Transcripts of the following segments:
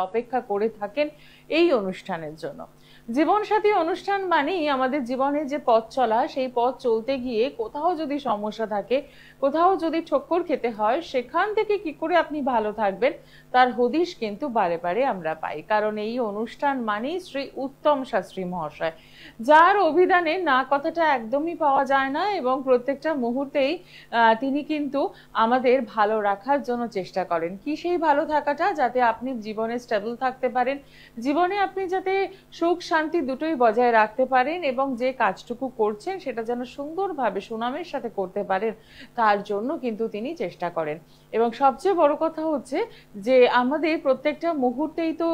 অপেক্ষা করে থাকেন এই অনুষ্ঠানের জন্য। জীবনসাথী অনুষ্ঠান মানেই আমাদের জীবনে যে পথ চলা, সেই পথ চলতে গিয়ে কোথাও যদি সমস্যা থাকে, কোথাও যদি ঠক্কর খেতে হয়, সেখান থেকে কি করে আপনি ভালো থাকবেন তার হদিশ কিন্তু বারে বারে আমরা পাই। কারণ এই অনুষ্ঠান মানেই শ্রী উত্তম শাস্ত্রী মহাশয়, যার অভিধানে না কথাটা একদমই পাওয়া যায় না, এবং প্রত্যেকটা মুহূর্তেই তিনি কিন্তু আমাদের ভালো রাখার জন্য চেষ্টা করেন। কি সেই ভালো থাকাটা? যাতে আপনি জীবনে স্টেবল থাকতে পারেন, জীবনে আপনি যাতে সুখ শান্তি দুটোই বজায় রাখতে পারেন, এবং যে কাজটুকু করছেন সেটা যেন সুন্দরভাবে সুনামের সাথে করতে পারেন, তার জন্য কিন্তু তিনি চেষ্টা করেন। এবং সবচেয়ে বড় কথা হচ্ছে যে আমাদের প্রত্যেকটা মুহূর্তেই তো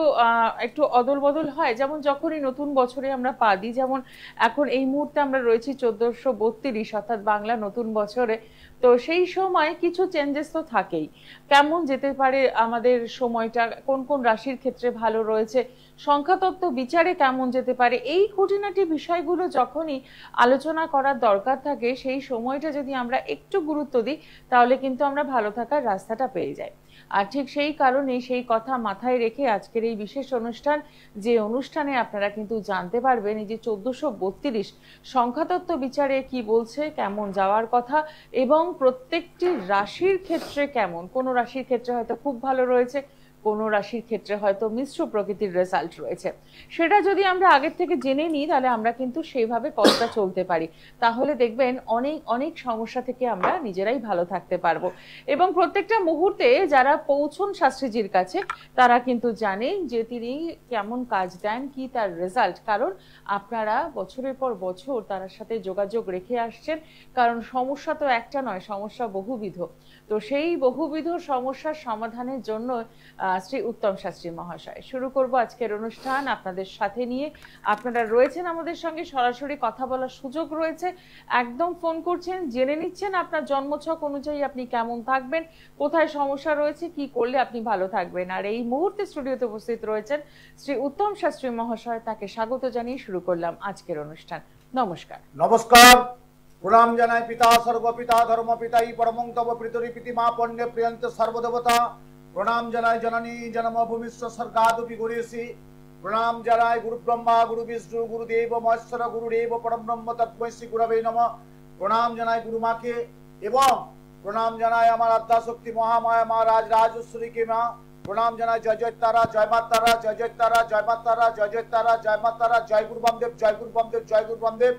একটু অদল বদল হয়। যেমন যখনই নতুন বছরে আমরা পা দিই, যেমন এখন এই মুহূর্তে আমরা রয়েছি 1432 অর্থাৎ বাংলা নতুন বছরে, তো সেই সময় কিছু চেঞ্জেস তো থাকেই। কেমন যেতে পারে আমাদের সময়টা, কোন কোন রাশির ক্ষেত্রে ভালো রয়েছে, সংখ্যাতত্ত্ব বিচারে কেমন যেতে পারে, এই খুঁটিনাটি বিষয়গুলো যখনই আলোচনা করার দরকার থাকে, সেই সময়টা যদি আমরা একটু গুরুত্ব দিই, তাহলে কিন্তু আমরা ভালো থাকার রাস্তাটা পেয়ে যাই। আর ঠিক সেই কারণে সেই কথা মাথায় রেখে আজকের এই বিশেষ অনুষ্ঠান, যে অনুষ্ঠানে আপনারা কিন্তু জানতে পারবেন এই যে 1432 সংখ্যাতত্ত্ব বিচারে কি বলছে, কেমন যাওয়ার কথা, এবং প্রত্যেকটি রাশির ক্ষেত্রে কেমন। কোন রাশির ক্ষেত্রে হয়তো খুব ভালো রয়েছে, কোন রাশির ক্ষেত্রে হয়তো মিশ্র প্রকৃতির রেজাল্ট রয়েছে, সেটা যদি আমরা আগের থেকে জেনে নিই, তাহলে আমরা কিন্তু সেইভাবে পথটা চলতে পারি। তাহলে দেখবেন অনেক অনেক সমস্যা থেকে আমরা নিজেরাই ভালো থাকতে পারবো। এবং প্রত্যেকটা মুহূর্তে যারা পৌঁছন শাস্ত্রীজির কাছে, তারা কিন্তু জানেন যে তিনি কেমন কাজ দেন, কি তার রেজাল্ট। কারণ আপনারা বছরের পর বছর তার সাথে যোগাযোগ রেখে আসছেন, কারণ সমস্যা তো একটা নয়, সমস্যা বহুবিধ। তো সেই বহুবিধ সমস্যার সমাধানের জন্য শ্রী উত্তম শাস্ত্রী মহাশয়। শুরু করব আজকের অনুষ্ঠান আপনাদের সাথে নিয়ে। আপনারা রয়েছেন আমাদের সঙ্গে, সরাসরি কথা বলার সুযোগ রয়েছে, একদম ফোন করছেন, জেনে নিচ্ছেন আপনার জন্মছক অনুযায়ী আপনি কেমন থাকবেন, কোথায় সমস্যা রয়েছে, কি করলে আপনি ভালো থাকবেন। আর এই মুহূর্তে স্টুডিওতে উপস্থিত রয়েছেন শ্রী উত্তম শাস্ত্রী মহাশয়, তাকে স্বাগত জানিয়ে শুরু করলাম আজকের অনুষ্ঠান। নমস্কার। নমস্কার, প্রণাম জানাই পিতা সর্বপিতা ধর্মপিতাই পরমং তব পিতরি পিতি মা পণ্যে প্রিয়ন্ত সর্বদেবতা। প্রণাম জানাই জননী জন্মভূমিষ্ঠ স্বর্গাদপি গুরুষি। প্রণাম জানাই গুরু ব্রহ্মা গুরু বিষ্ণু গুরুদেব মহেশ্বর গুরুদেব পরম ব্রহ্ম তস্मै শ্রী গুরবে নমঃ। প্রণাম জানাই গুরু মাকে, এবং প্রণাম জানাই আমার আদ্যাশক্তি মহামায়া মা রাজরাজেশ্বরীকে মা। প্রণাম জানাই জয় জয় তারা, জয় মা তারা, জয় জয় তারা, জয় মা তারা, জয় জয় তারা, জয় মা তারা, জয় গুরু বামদেব, জয় গুরু বামদেব, জয় গুরু বামদেব।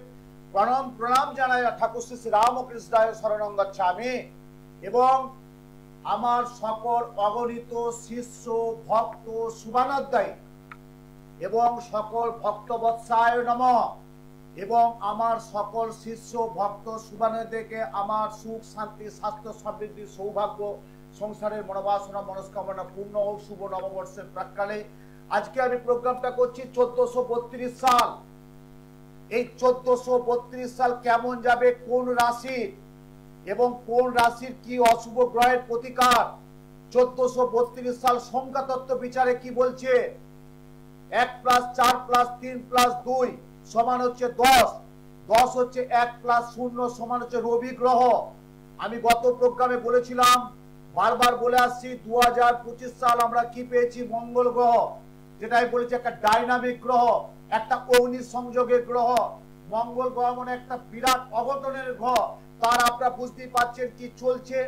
প্রণাম প্রণাম জানাই ঠাকুর শ্রী রামকৃষ্ণায় শরণং গচ্ছামি। এবং আমার সকল অগণিত শিষ্য ভক্ত শুভানুধ্যায়ী এবং সকল ভক্তবৎসায় নমঃ। এবং আমার সকল শিষ্য ভক্ত শুভানুধ্যায়ীকে আমার সুখ শান্তি স্বাস্থ্য সমৃদ্ধি সৌভাগ্য সংসারের মনোবাসনা মনস্কামনা পূর্ণ হোক শুভ নববর্ষের প্রাক্কালে। আজকে আমি প্রোগ্রামটা করছি 1432 সাল। এই 1432 সাল কেমন যাবে, কোন রাশির এবং কোন রাশির কি অশুভ গ্রহের প্রতিকার, 1432 সাল সংখ্যাতত্ত্ব বিচারে কি বলছে। 1+4+3+2 সমান হচ্ছে 10, 10 হচ্ছে 1+0 সমান হচ্ছে রবি গ্রহ। আমি গত প্রোগ্রামে বলেছিলাম, বারবার বলে আসছি, 2025 সাল আমরা কি পেয়েছি, মঙ্গল গ্রহ, যেটা আমি বলেছি একটা ডাইনামিক গ্রহ, একটা অগ্নি সংযোগের গ্রহ। মঙ্গল গ্রহ মানে একটা বিরাট অঘটনের গ্রহ। তার আপনারা বুঝতেই পারছেন কি চলছে,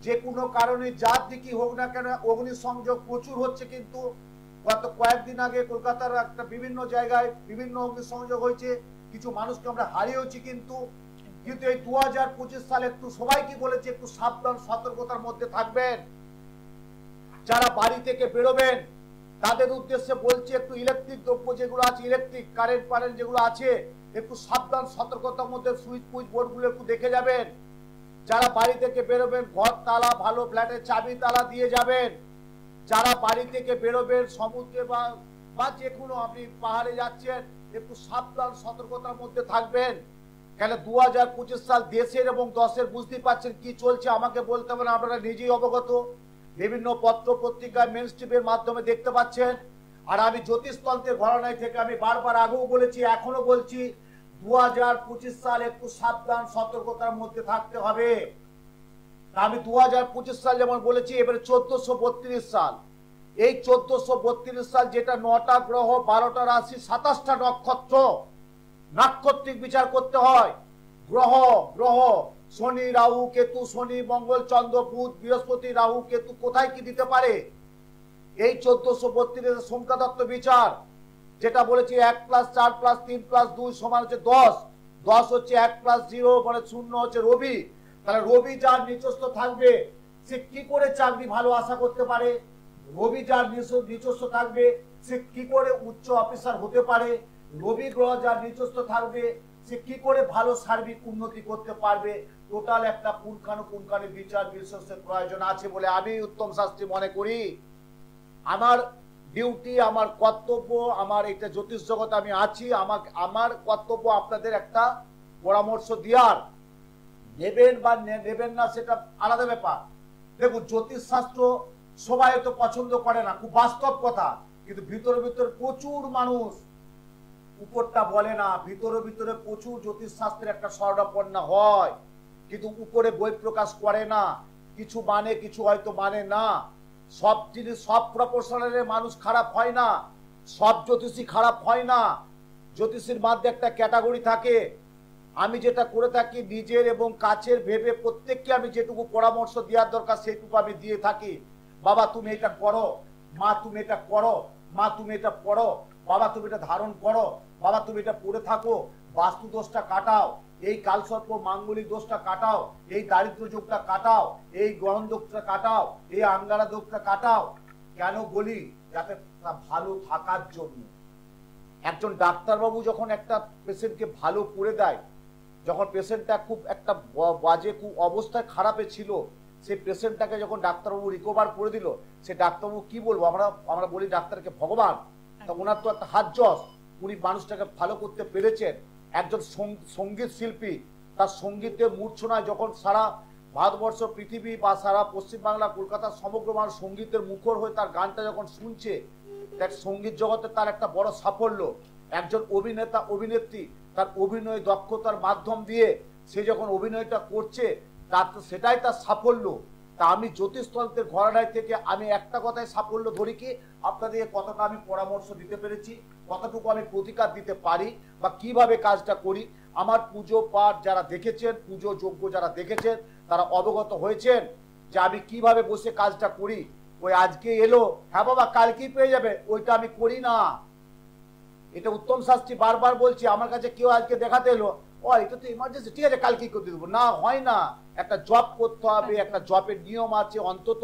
যে কোনো কারণে যার দিকই হোক না কেন অগ্নি সংযোগ প্রচুর হচ্ছে। কিন্তু গত কয়েকদিন আগে কলকাতার একটা বিভিন্ন জায়গায় বিভিন্ন অগ্নি সংযোগ হয়েছে, কিছু মানুষকে আমরা হারিয়েছি। কিন্তু এই 2025 সালে একটু সবাই কি বলেছে, একটু সাবধান সতর্কতার মধ্যে থাকবেন। যারা বাড়ি থেকে বেরোবেন তাদের উদ্দেশ্যে বলছি, একটু ইলেকট্রিক দ্রব্য যেগুলো আছে, ইলেকট্রিক কারেন্ট ফারেন্ট যেগুলো আছে, একটু সাবধান সতর্কতার মধ্যে সুইচ পুইচ বোর্ডগুলো একটু দেখে যাবেন। যারা বাড়ি থেকে বেরোবেন ঘর তালা, ভালো ফ্ল্যাটের চাবি তালা দিয়ে যাবেন। যারা বাড়ি থেকে বেরোবেন সমুদ্রে বা যে কোনো আপনি পাহাড়ে যাচ্ছেন, একটু সাবধান সতর্কতার মধ্যে থাকবেন। কেন 2025 সাল দেশের এবং দশের বুঝতেই পারছেন কি চলছে, আমাকে বলতে হবে না, আপনারা নিজেই অবগত। বিভিন্ন পত্র পত্রিকায় মেন স্ট্রিমের মাধ্যমে দেখতে পাচ্ছেন। আর আমি জ্যোতিষতন্ত্রের ঘরানায় থেকে আমি বারবার আগেও বলেছি, এখনো বলছি, 2025 সাল একটু সাবধান সতর্কতার মধ্যে থাকতে হবে। আমি 2025 সাল যেমন বলেছি, এবারে 1432 সাল। এই 1432 সাল যেটা 9টা গ্রহ 12টা রাশি 27টা নক্ষত্র, নাক্ষত্রিক বিচার করতে হয়। গ্রহ গ্রহ শনি রাহু কেতু, শনি মঙ্গল চন্দ্র বুধ বৃহস্পতি রাহু কেতু কোথায় কি দিতে পারে, এই 1432 সংখ্যাতত্ত্ব বিচার যেটা বলেছি 1+4+3+2 সমান হচ্ছে 10, 10 হচ্ছে 1+0 মানে 0 হচ্ছে রবি। তাহলে রবি যার নিচস্থ থাকবে সে কি করে চাকরি ভালো আশা করতে পারে, রবি যার নিচস্থ থাকবে সে কি করে উচ্চ অফিসার হতে পারে, রবি গ্রহ যার নিচস্থ থাকবে সে কি করে ভালো সার্বিক উন্নতি করতে পারবে। টোটাল একটা পুঙ্খানুপুঙ্খানু বিচার বিশ্লেষণের প্রয়োজন আছে বলে আমি উত্তম শাস্ত্রী মনে করি। আমার ডিউটি, আমার কর্তব্য, আমার এটা জ্যোতিষ জগতে আমি আছি, আমার কর্তব্য আপনাদের একটা পরামর্শ দেওয়ার। নেবেন বা নেবেন না সেটা আলাদা ব্যাপার। দেখুন জ্যোতিষ শাস্ত্র সবাই তো পছন্দ করে না, খুব বাস্তব কথা, কিন্তু ভিতরে ভিতরে প্রচুর মানুষ, উপরটা বলে না, ভিতরে ভিতরে প্রচুর জ্যোতিষ শাস্ত্রের একটা স্বর্ণাপন্ন হয়, কিন্তু উপরে বই প্রকাশ করে না, কিছু মানে কিছু হয়তো মানে না। সব জিনিস সব প্রফেশনালের মানুষ খারাপ হয় না, সব জ্যোতিষী খারাপ হয় না। জ্যোতিষীর মধ্যে একটা ক্যাটাগরি থাকে। আমি যেটা করে থাকি নিজের এবং কাছের ভেবে প্রত্যেককে আমি যেটুকু পরামর্শ দেওয়ার দরকার সেটুকু আমি দিয়ে থাকি। বাবা তুমি এটা করো, মা তুমি এটা করো, মা তুমি এটা পড়ো, বাবা তুমি এটা ধারণ করো, বাবা তুমি এটা পড়ে থাকো, বাস্তু দোষটা কাটাও, এই কালসর্প মাঙ্গলিক দোষটা কাটাও, এই দারিদ্র যোগটা কাটাও, এই গ্রহণ দোষটা কাটাও, এই আঙ্গারা দোষটা কাটাও। কেন বলি? যাতে ভালো থাকার জন্য। একজন ডাক্তারবাবু যখন একটা পেশেন্টকে ভালো করে দেয়, যখন পেশেন্টটা খুব একটা বাজে খুব অবস্থায় খারাপে ছিল, সেই পেশেন্টটাকে যখন ডাক্তারবাবু রিকভার করে দিল, সে ডাক্তারবাবু কি বলবো, আমরা বলি ডাক্তারকে ভগবান। তা ওনার তো একটা হাত যশ, উনি মানুষটাকে ভালো করতে পেরেছেন। একজন সঙ্গীত শিল্পী তার সঙ্গীতে মূর্ছনায় যখন সারা ভারতবর্ষ পৃথিবী বা সারা পশ্চিমবাংলা কলকাতার সমগ্র মানুষ সঙ্গীতের মুখর হয়ে তার গানটা যখন শুনছে, দেখ সঙ্গীত জগতে তার একটা বড় সাফল্য। একজন অভিনেতা অভিনেত্রী তার অভিনয় দক্ষতার মাধ্যম দিয়ে সে যখন অভিনয়টা করছে, তার তো সেটাই তার সাফল্য। তা আমি জ্যোতিষতন্ত্রের ঘরানায় থেকে আমি একটা কথাই সাফল্য ধরি, কি আপনাদের কতটা আমি পরামর্শ দিতে পেরেছি, কতটুকু আমি প্রতিকার দিতে পারি বা কিভাবে কাজটা করি। আমার পুজো পাঠ যারা দেখেছেন, পুজো যোগ্য যারা দেখেছেন, তারা অবগত হয়েছেন যে আমি কিভাবে বসে কাজটা করি। ওই আজকে এলো, হ্যাঁ বাবা কালকেই পেয়ে যাবে, ওইটা আমি করি না। এটা উত্তম শাস্ত্রী বারবার বলছি। আমার কাছে কেউ আজকে দেখাতে এলো, ও এটা তো ইমার্জেন্সি, ঠিক আছে কালকেই করে দেবো, না হয় না। একটা জব করতে হবে, একটা জবের নিয়ম আছে, অন্তত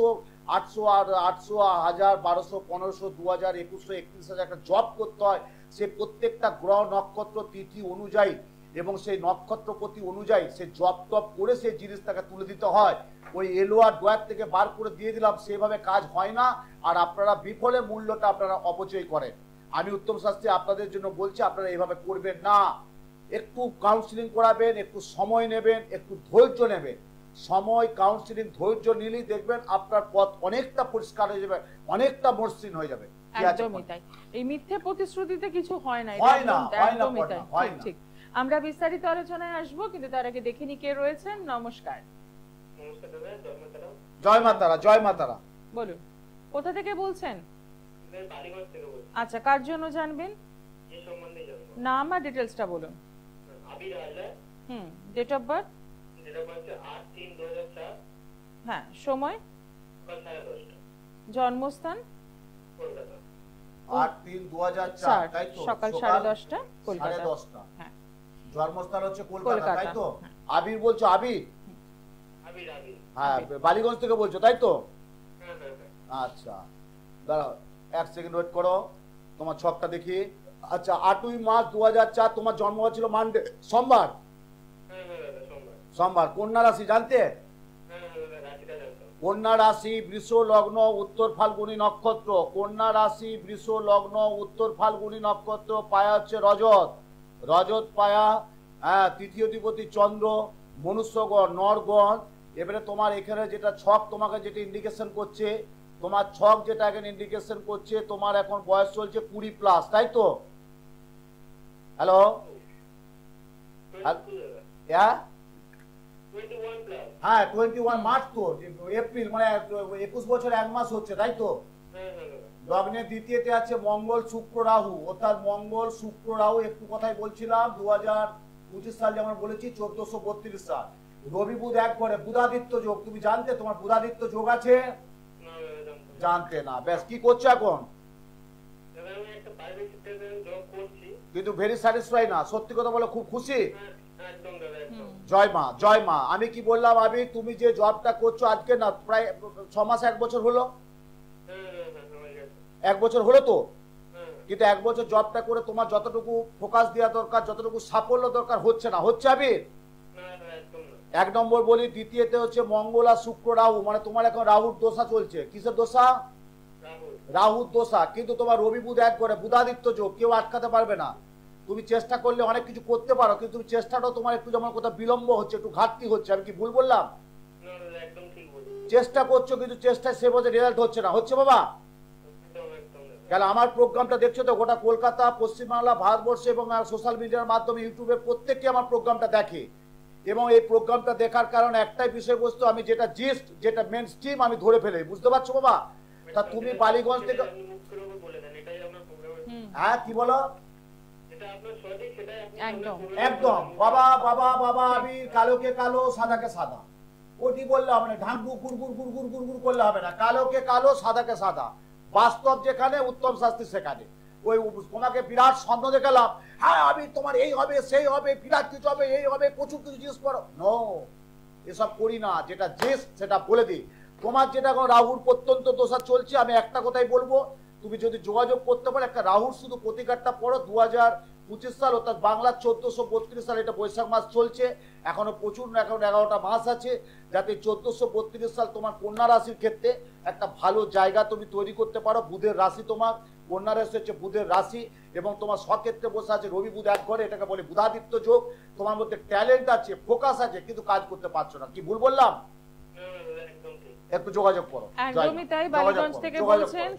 800 আর 800 1000 1200 1500 2000 2100 31,000 একটা জব করতে হয়। সে প্রত্যেকটা গ্রহ নক্ষত্র তিথি অনুযায়ী এবং সেই নক্ষত্রপতি অনুযায়ী সে জব টপ করে সেই জিনিসটাকে তুলে দিতে হয়। ওই এলো আর ডয়ার থেকে বার করে দিয়ে দিলাম, সেভাবে কাজ হয় না। আর আপনারা বিফলে মূল্যটা আপনারা অপচয় করেন। আমি উত্তম শাস্ত্রী আপনাদের জন্য বলছি, আপনারা এইভাবে করবেন না। একটু কাউন্সিলিং করাবেন, একটু সময় নেবেন, একটু ধৈর্য নেবেন। সময় কাউন্সিলিং ধৈর্য নিলেই দেখবেন আপনার পথ অনেকটা পরিষ্কার হয়ে যাবে, অনেকটা মসৃণ হয়ে যাবে। একদমই তাই। এই মিথ্যে প্রতিশ্রুতিতে কিছু হয় না, একদমই তাই। ঠিক। আমরা বিস্তারিত আলোচনায় আসবো, কিন্তু তার আগে দেখে নি কে রয়েছেন। নমস্কার। জয় মা তারা, জয় মা তারা। বলুন কোথা থেকে বলছেন? আচ্ছা, কার জন্য জানবেন? নাম আর ডিটেলসটা বলুন। Date of birth? হ্যাঁ, সময়? জন্মস্থান? 8/3/2004, তাই তো? সকাল 10:30 কলকাতা। 10:30। হ্যাঁ, জন্মস্থান হচ্ছে কলকাতা, তাই তো? আবির বলছো? আবির, হ্যাঁ বালিগঞ্জ থেকে বলছো, তাই তো? আচ্ছা দাঁড়াও, 1 সেকেন্ড ওয়েট করো, তোমার ছকটা দেখি। আচ্ছা 8ই মার্চ 2004, তোমার জন্ম হয়েছিল মানডে, সোমবার। সোমবার। কন্যা রাশি জানতে? কন্যা রাশি, বৃষ লগ্ন, উত্তর ফাল্গুনী নক্ষত্র। কন্যা রাশি, বৃষ লগ্ন, উত্তর ফাল্গুনী নক্ষত্র। পায়া হচ্ছে রজত, রজত পায়া। হ্যাঁ, তৃতীয় অধিপতি চন্দ্র, মনুষ্যগণ, নরগণ। এবারে তোমার এখানে যেটা ছক তোমাকে যেটা ইন্ডিকেশন করছে, তোমার ছক যেটা এখানে ইন্ডিকেশন করছে, তোমার এখন বয়স চলছে 20+, তাই তো? হ্যালো, হ্যাঁ 21 মার্চ তো, এপ্রিল মানে 21 বছর 1 মাস হচ্ছে, তাই তো? লগ্নের দ্বিতীয়তে আছে মঙ্গল শুক্র রাহু, অর্থাৎ মঙ্গল শুক্র রাহু একটু কথাই বলছিলাম 2025 সাল যেমন বলেছি 1432 সাল। রবি বুধ এক ঘরে, বুধাদিত্য যোগ, তুমি জানতে তোমার বুধাদিত্য যোগ আছে? জানতে না, বেশ কি করছো এখন? কিন্তু ভেরি স্যাটিসফাই না, সত্যি কথা বলে খুব খুশি? জয় মা জয় মা। আমি কি বললাম আমি, তুমি যে জবটা করছো আজকে না প্রায় 6 মাস 1 বছর হলো, 1 বছর হলো তো, কিন্তু 1 বছর জবটা করে তোমার যতটুকু ফোকাস দেওয়া দরকার, যতটুকু সাফল্য দরকার হচ্ছে না, হচ্ছে আবির? 1 নম্বর বলি। দ্বিতীয়তে হচ্ছে মঙ্গল আর শুক্র রাহু, মানে তোমার এখন রাহুর দশা চলছে। কিসের দশা? রাহুর দশা। কিন্তু তোমার রবি বুধ এক করে, বুধাদিত্য যোগ, কেউ আটকাতে পারবে না। তুমি চেষ্টা করলে অনেক কিছু করতে পারো, কিন্তু তুমি চেষ্টাটাও তোমার একটু যেমন কোথাও বিলম্ব হচ্ছে, একটু ঘাটতি হচ্ছে। আমি কি ভুল বললাম? চেষ্টা করছো কিন্তু চেষ্টায় সে বছর রেজাল্ট হচ্ছে না, হচ্ছে বাবা? কেন আমার প্রোগ্রামটা দেখছো তো, গোটা কলকাতা, পশ্চিমবাংলা, ভারতবর্ষে এবং সোশ্যাল মিডিয়ার মাধ্যমে ইউটিউবে প্রত্যেককে আমার প্রোগ্রামটা দেখে, এবং এই প্রোগ্রামটা দেখার কারণে একটাই বিষয়বস্তু, আমি যেটা জিস্ট, যেটা মেন স্ট্রিম আমি ধরে ফেলে, বুঝতে পারছো বাবা? তা তুমি বালিগঞ্জ থেকে, হ্যাঁ কি বলো? একদম বাবা বাবা বাবা, আমি কালোকে কালো সাদাকে সাদা, ওটি বললে হবে না, ঢাঙ্গু গুড়গুড় গুড়গুড় গুড়গুড় করলে হবে না। কালোকে কালো সাদাকে সাদা, বাস্তব যেখানে উত্তম শাস্তি সেখানে। ওই তোমাকে বিরাট স্বপ্ন দেখালাম, হ্যাঁ আমি তোমার এই হবে সেই হবে, বিরাট কিছু হবে, এই হবে, প্রচুর কিছু জিনিস করো, নো, এসব করি না। যেটা জিনিস সেটা বলে দিই। তোমার যেটা এখন রাহুর প্রত্যন্ত দশা চলছে, আমি একটা কথাই বলবো, তুমি যদি যোগাযোগ করতে পারো, একটা রাহুর শুধু প্রতিকারটা পড়ো। 2025 সাল অর্থাৎ বাংলা 1432 সাল, এটা বৈশাখ মাস চলছে, এখনো প্রচুর, এখন 11টা মাস আছে, যাতে 1432 সাল তোমার কন্যা রাশির ক্ষেত্রে একটা ভালো জায়গা তুমি তৈরি করতে পারো। বুধের রাশি তোমার কন্যা রাশি হচ্ছে বুধের রাশি, এবং তোমার স্বক্ষেত্রে বসে আছে রবি বুধ এক ঘরে, এটাকে বলে বুধাদিত্য যোগ। তোমার মধ্যে ট্যালেন্ট আছে, ফোকাস আছে, কিন্তু কাজ করতে পারছো না। কি ভুল বললাম? একটু যোগাযোগ করো। একদমই তাই, বালিগঞ্জ থেকে বলছেন,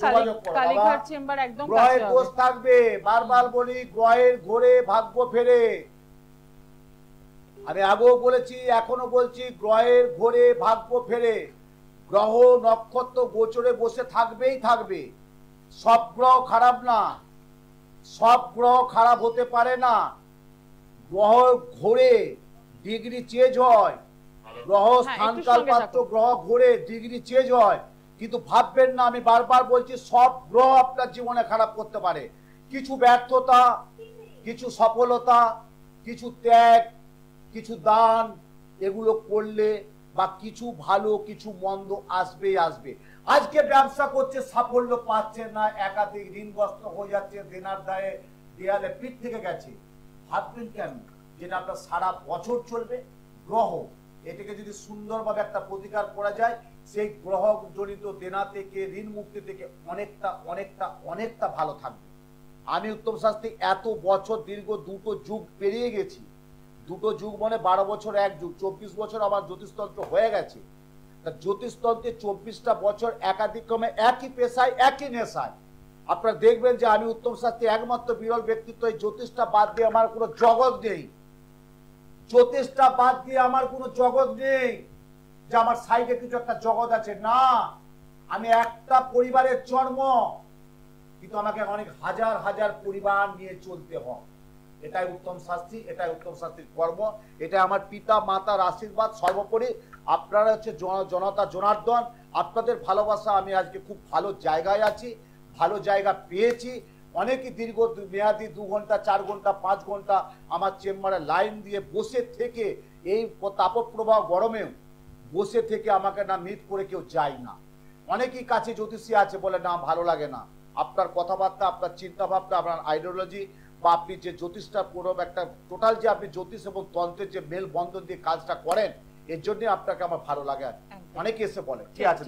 কালীঘাট চেম্বার একদম কাছে গ্রহের দোষ থাকবে, বারবার বলি গ্রহের ঘোরে ভাগ্য ফেরে। আমি আগেও বলেছি, এখনো বলছি, গ্রহের ঘোরে ভাগ্য ফেরে। গ্রহ নক্ষত্র গোচরে বসে থাকবেই থাকবে, সব গ্রহ খারাপ না, সব গ্রহ খারাপ হতে পারে না। গ্রহ ঘোরে, ডিগ্রি চেঞ্জ হয়, গ্রহ স্থানকাল পাত্র গ্রহ ঘুরে ডিগ্রি চেঞ্জ হয়, কিন্তু ভাববেন না, আমি বারবার বলছি, সব গ্রহ আপনার জীবনে খারাপ করতে পারে। কিছু ব্যর্থতা, কিছু সফলতা, কিছু ত্যাগ, কিছু দান, এগুলো করলে বা কিছু ভালো কিছু মন্দ আসবেই আসবে। আজকে ব্যবসা করছে, সাফল্য পাচ্ছে না, একাধিক ঋণগ্রস্ত হয়ে যাচ্ছে, দেনার দায়ে দেয়ালে পিঠ থেকে গেছে। ভাববেন কেন? যেটা আপনার সারা বছর চলবে। গ্রহ, এটাকে যদি সুন্দরভাবে একটা প্রতিকার করা যায়, সেই গ্রহ জনিত দেনা থেকে, ঋণ মুক্তি থেকে অনেকটা অনেকটা অনেকটা ভালো থাকবে। আমি উত্তম শাস্ত্রী এত বছর, দীর্ঘ 2টো যুগ পেরিয়ে গেছি। 2টো যুগ মানে 12 বছর 1 যুগ, 24 বছর আমার জ্যোতিষতন্ত্র হয়ে গেছে। তা জ্যোতিষতন্ত্রে 24টা বছর একাধিক ক্রমে একই পেশায়, একই নেশায়। আপনারা দেখবেন যে আমি উত্তম শাস্ত্রী একমাত্র বিরল ব্যক্তিত্ব, এই জ্যোতিষটা বাদ দিয়ে আমার কোনো জগৎ নেই। জ্যোতিষটা বাদ দিয়ে আমার কোনো জগৎ নেই যে আমার সাইডে কিছু একটা জগৎ আছে, না। আমি একটা পরিবারের জন্ম, কিন্তু আমাকে অনেক হাজার হাজার পরিবার নিয়ে চলতে হয়। এটাই উত্তম শাস্ত্রী, এটাই উত্তম শাস্ত্রীর কর্ম, এটা আমার পিতা মাতার আশীর্বাদ। সর্বোপরি আপনারা হচ্ছে জনতা জনার্দন, আপনাদের ভালোবাসা, আমি আজকে খুব ভালো জায়গায় আছি, ভালো জায়গা পেয়েছি। অনেকে দীর্ঘ মেয়াদি 2 ঘন্টা 4 ঘন্টা 5 ঘন্টা আমার চেম্বারে লাইন দিয়ে বসে থেকে, এই তাপপ্রবাহ গরমেও বসে থেকে আমাকে না মিট করে কেউ যায় না। অনেকেই কাছে জ্যোতিষী আছে, বলে না ভালো লাগে না। আপনার কথাবার্তা, আপনার চিন্তা ভাবনা, আপনার আইডিওলজি, বা আপনি যে জ্যোতিষটা পুরো একটা টোটাল, যে আপনি জ্যোতিষ এবং তন্ত্রের যে মেল বন্ধন দিয়ে কাজটা করেন, এর জন্য আপনাকে আমার ভালো লাগে। অনেকে এসে বলে ঠিক আছে,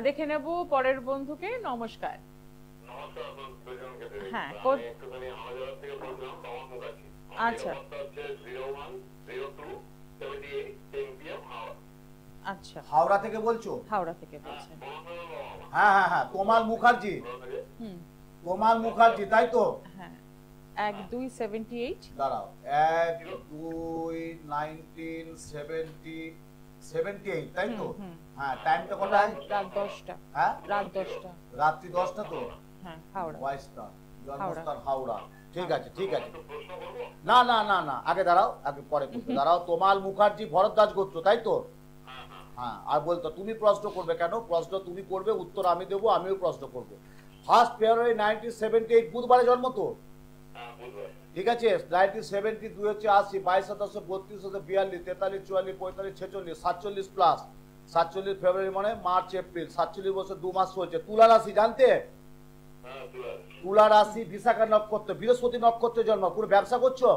দেখে নেব পরের বন্ধুকে। নমস্কার। হ্যাঁ, আচ্ছা আচ্ছা, হাওড়া থেকে বলছো? হাওড়া থেকে বলছেন। হ্যাঁ হ্যাঁ হ্যাঁ, তোমাল মুখার্জি। তোমাল মুখার্জি, তাই তো? হ্যাঁ, 1278। দাঁড়াও, 12 1970 78 তাই তো? হ্যাঁ, টাইমটা কটায়? রাত 10টা। হ্যাঁ, রাত 10টা। রাত্রি 10টা তো? হ্যাঁ, হাওড়া। ওয়াইসটা হাওড়া। জন্মস্থান হাওড়া। ঠিক আছে, ঠিক আছে। না না না না, আগে দাঁড়াও, আগে পরে করবে। দাঁড়াও, তোমাল মুখার্জি ভরদ্বাজ গোত্র তাই তো? হ্যাঁ, আর বলতো তুমি প্রশ্ন করবে কেন? প্রশ্ন তুমি করবে, উত্তর আমি দেবো, আমিও প্রশ্ন করবো। 1 ফেব্রুয়ারি 1978 বুধবারে জন্ম তো? ঠিক আছে। 1970 2 হচ্ছে 80, 22 27 32 42 43 44 45 46 47 প্লাস 47 ফেব্রুয়ারি মানে মার্চ এপ্রিল 47 বছর 2 মাস হয়েছে। তুলা রাশি জানতে? তুলা রাশি, বিশাখা নক্ষত্র, বৃহস্পতি নক্ষত্রে জন্ম। কোনো ব্যবসা করছো?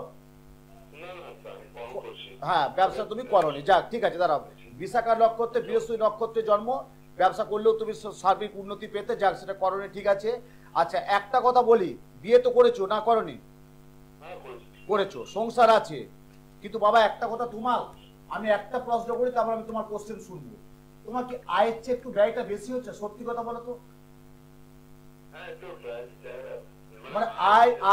হ্যাঁ, ব্যবসা তুমি করনি, যাক ঠিক আছে। দাঁড়াও, বিশাখা নক্ষত্রে বৃহস্পতি নক্ষত্রে জন্ম, ব্যবসা করলেও তুমি সার্বিক উন্নতি পেতে, যাক সেটা করনি, ঠিক আছে। আচ্ছা, একটা কথা বলি, বিয়ে তো করেছো না করনি? করেছো, সংসার আছে, কিন্তু বাবা একটা কথা, তোমার আমি একটা প্রশ্ন করি, তারপর আমি তোমার কোশ্চেন শুনবো। তোমার কি আয়ের চেয়ে একটু ব্যয়টা বেশি হচ্ছে? সত্যি কথা বলো তো। মানে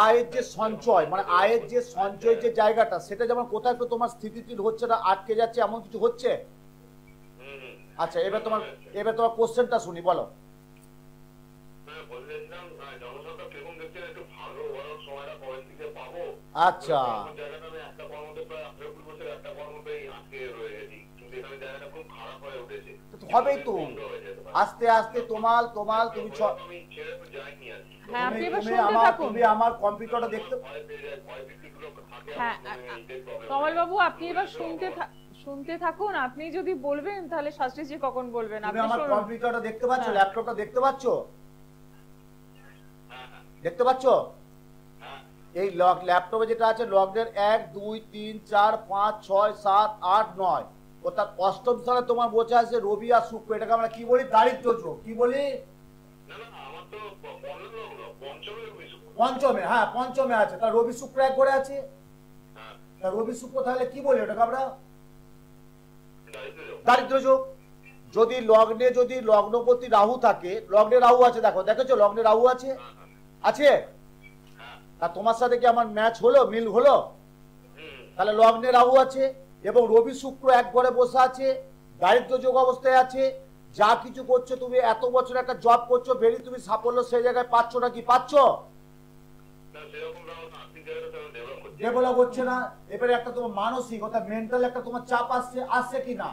আয়ের যে সঞ্চয়, মানে আয়ের যে সঞ্চয় যে জায়গাটা, সেটা যেমন কোথাও একটু তোমার স্থিতিশীল হচ্ছে না, আটকে যাচ্ছে, এমন কিছু হচ্ছে? আচ্ছা, এবার তোমার কোশ্চেনটা শুনি, বলো। আচ্ছা, হবেই তো আস্তে আস্তে। তোমাল তুমি হ্যাঁ, আপনি এবার শুনতে থাকুন। তুমি আমার কম্পিউটারটা দেখতে। হ্যাঁ, কমল বাবু, আপনি এবার শুনতে থাকুন। আপনি যদি বলবেন তাহলে শাস্ত্রীজি কখন বলবেন? তুমি আপনি আমার শুনুন। কম্পিউটারটা দেখতে পাচ্ছো? ল্যাপটপটা দেখতে পাচ্ছো? দেখতে পাচ্ছো? এই ল্যাপটপে যেটা আছে, লগ্নের 1 2 3 4 5 6 7 8 9, অর্থাৎ অষ্টম স্থানে তোমার বসে আছে রবি আর শুক্র। এটাকে আমরা কি বলি? দারিদ্র যোগ। কি বলি? পঞ্চমে। হ্যাঁ, পঞ্চমে আছে। তা রবি শুক্র এক ঘরে আছে, তা রবি শুক্র তাহলে কি বলি ওটাকে আমরা? দারিদ্র যোগ। যদি লগ্নপতি রাহু থাকে, লগ্নে রাহু আছে, দেখেছো লগ্নে রাহু আছে? আছে? তা তোমার সাথে কি আমার ম্যাচ হলো, মিল হলো? তাহলে লগ্নে রাহু আছে এবং রবি শুক্র এক ঘরে বসে আছে, দারিদ্র যোগ অবস্থায় আছে। যা কিছু করছো তুমি, এত বছর একটা জব করছো, ভেরি তুমি সাফল্য সেই জায়গায় পাচ্ছ না? কি পাচ্ছ? ডেভেলপ হচ্ছে না। এবারে একটা তোমার মানসিক অর্থাৎ মেন্টাল একটা তোমার চাপ আসছে কি না?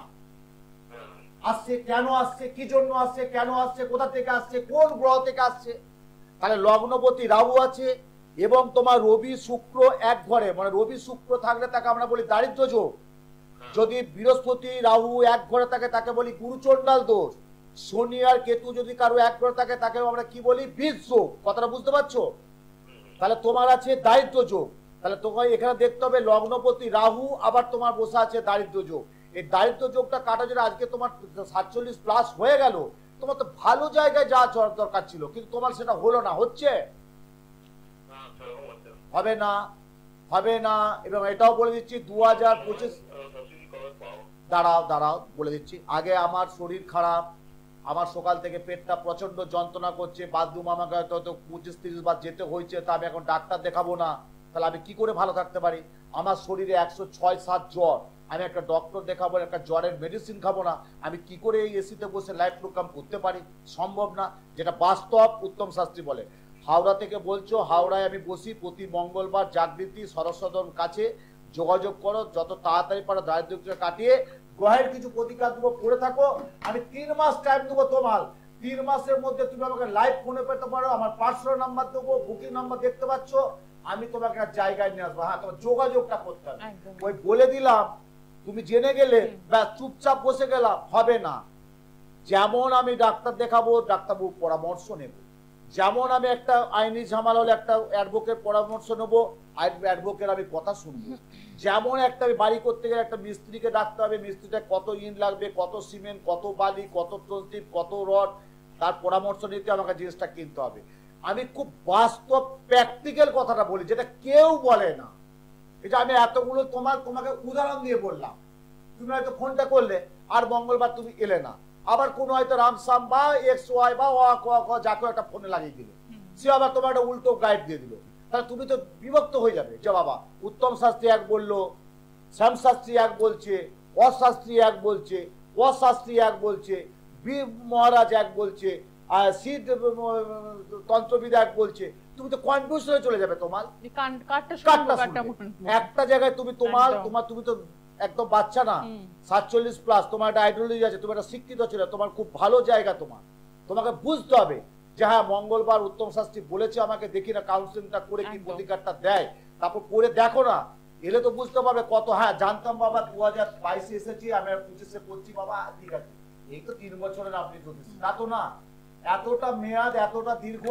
আসছে। কেন আসছে? কি জন্য আসছে? কেন আসছে? কোথা থেকে আসছে? কোন গ্রহ থেকে আসছে? তাহলে লগ্নপতি রাহু আছে এবং তোমার রবি শুক্র এক ঘরে, মানে রবি শুক্র থাকলে তাকে আমরা বলি দারিদ্র যোগ। যদি বৃহস্পতি রাহু এক ঘরে থাকে তাকে বলি গুরুচণ্ডাল দোষ। শনি আর কেতু যদি কারো এক ঘরে থাকে তাকে আমরা কি বলি? বীজ যোগ। কথাটা বুঝতে পারছো? তাহলে তোমার আছে দারিদ্র যোগ। তাহলে তোমার এখানে দেখতে হবে লগ্নপতি রাহু আবার তোমার বসে আছে দারিদ্র যোগ। এই দারিদ্র যোগটা কাটা যেটা আজকে তোমার 47 প্লাস হয়ে গেল, তোমার তো ভালো জায়গায় যাওয়া দরকার ছিল, কিন্তু তোমার সেটা হলো না। হচ্ছে? হবে না, হবে না। এবং এটাও বলে দিচ্ছি 2025। দাঁড়াও বলে দিচ্ছি। আগে আমার শরীর খারাপ, আমার সকাল থেকে পেটটা প্রচন্ড যন্ত্রণা করছে, বাথরুম আমাকে হয়তো 25-30 বার যেতে হয়েছে, তা আমি এখন ডাক্তার দেখাবো না, তাহলে আমি কি করে ভালো থাকতে পারি? আমার শরীরে 106-7 জ্বর, আমি একটা ডক্টর দেখাবো, একটা জ্বরের মেডিসিন খাবো না, আমি কি করে এই এসিতে বসে লাইফ প্রোগ্রাম করতে পারি? সম্ভব না। যেটা বাস্তব, উত্তম শাস্ত্রী বলে। হাওড়া থেকে বলছো, হাওড়ায় আমি বসি প্রতি মঙ্গলবার, জাগৃতি সরস্বতন কাছে যোগাযোগ করো, যত তাড়াতাড়ি পারো দারিদ্র্য কাটিয়ে গ্রহের কিছু প্রতিকার দেবো, করে থাকো। আমি 3 মাস টাইম দেবো তোমার। 3 মাসের মধ্যে তুমি আমাকে লাইভ ফোনে পেতে পারো, আমার পার্সোনাল নাম্বার দেবো, বুকিং নাম্বার দেখতে পাচ্ছ, আমি তোমাকে একটা জায়গায় নিয়ে আসবো। হ্যাঁ, তোমার যোগাযোগটা করতে হবে। ওই বলে দিলাম, তুমি জেনে গেলে বা চুপচাপ বসে গেলাম, হবে না। যেমন আমি ডাক্তার দেখাবো, ডাক্তারবাবু পরামর্শ নেব, যেমন আমি একটা আইনি ঝামেলা হলে একটা অ্যাডভোকেট পরামর্শ নেবো, অ্যাডভোকেট আমি কথা শুনবো। যেমন একটা আমি বাড়ি করতে গেলে একটা মিস্ত্রিকে ডাকতে হবে, মিস্ত্রিটা কত ইট লাগবে, কত সিমেন্ট, কত বালি, কত টনস্টিপ, কত রড, তার পরামর্শ নিতে আমাকে জিনিসটা কিনতে হবে। আমি খুব বাস্তব প্র্যাকটিক্যাল কথাটা বলি, যেটা কেউ বলে না। এটা আমি এতগুলো তোমাকে উদাহরণ দিয়ে বললাম। তুমি হয়তো ফোনটা করলে আর মঙ্গলবার তুমি এলে না, আবার কোনো হয়তো রামসাম বা এক্স ওয়াই বা যাকে একটা ফোনে লাগিয়ে দিল, সে আবার তোমার একটা উল্টো গাইড দিয়ে দিল, তাহলে তুমি তো বিভক্ত হয়ে যাবে। যে বাবা উত্তম শাস্ত্রী এক বললো, শ্যাম শাস্ত্রী এক বলছে, অশাস্ত্রী এক বলছে, অশাস্ত্রী এক বলছে, বীর মহারাজ এক বলছে, আর সিদ্ধ তন্ত্রবিদ এক বলছে। তুমি তো কনফিউশনে চলে যাবে। তোমার একটা জায়গায় তুমি তুমি তো একদম বাচ্চা না, 47+, তোমার একটা আইডিওলজি আছে, তুমি একটা শিক্ষিত ছিল, তোমার খুব ভালো জায়গা। তোমাকে বুঝতে হবে যে হ্যাঁ মঙ্গলবার উত্তম শাস্ত্রী বলেছে আমাকে, দেখি না কাউন্সিলিংটা করে কি প্রতিকারটা দেয়, তারপর করে দেখো না, এলে তো বুঝতে পারবে কত। হ্যাঁ জানতাম বাবা 2022 এসেছি, আমি 25 করছি বাবা, ঠিক আছে, এই তো 3 বছরের আপনি জ্যোতিষ, তা তো না। এতটা মেয়াদ, এতটা দীর্ঘ।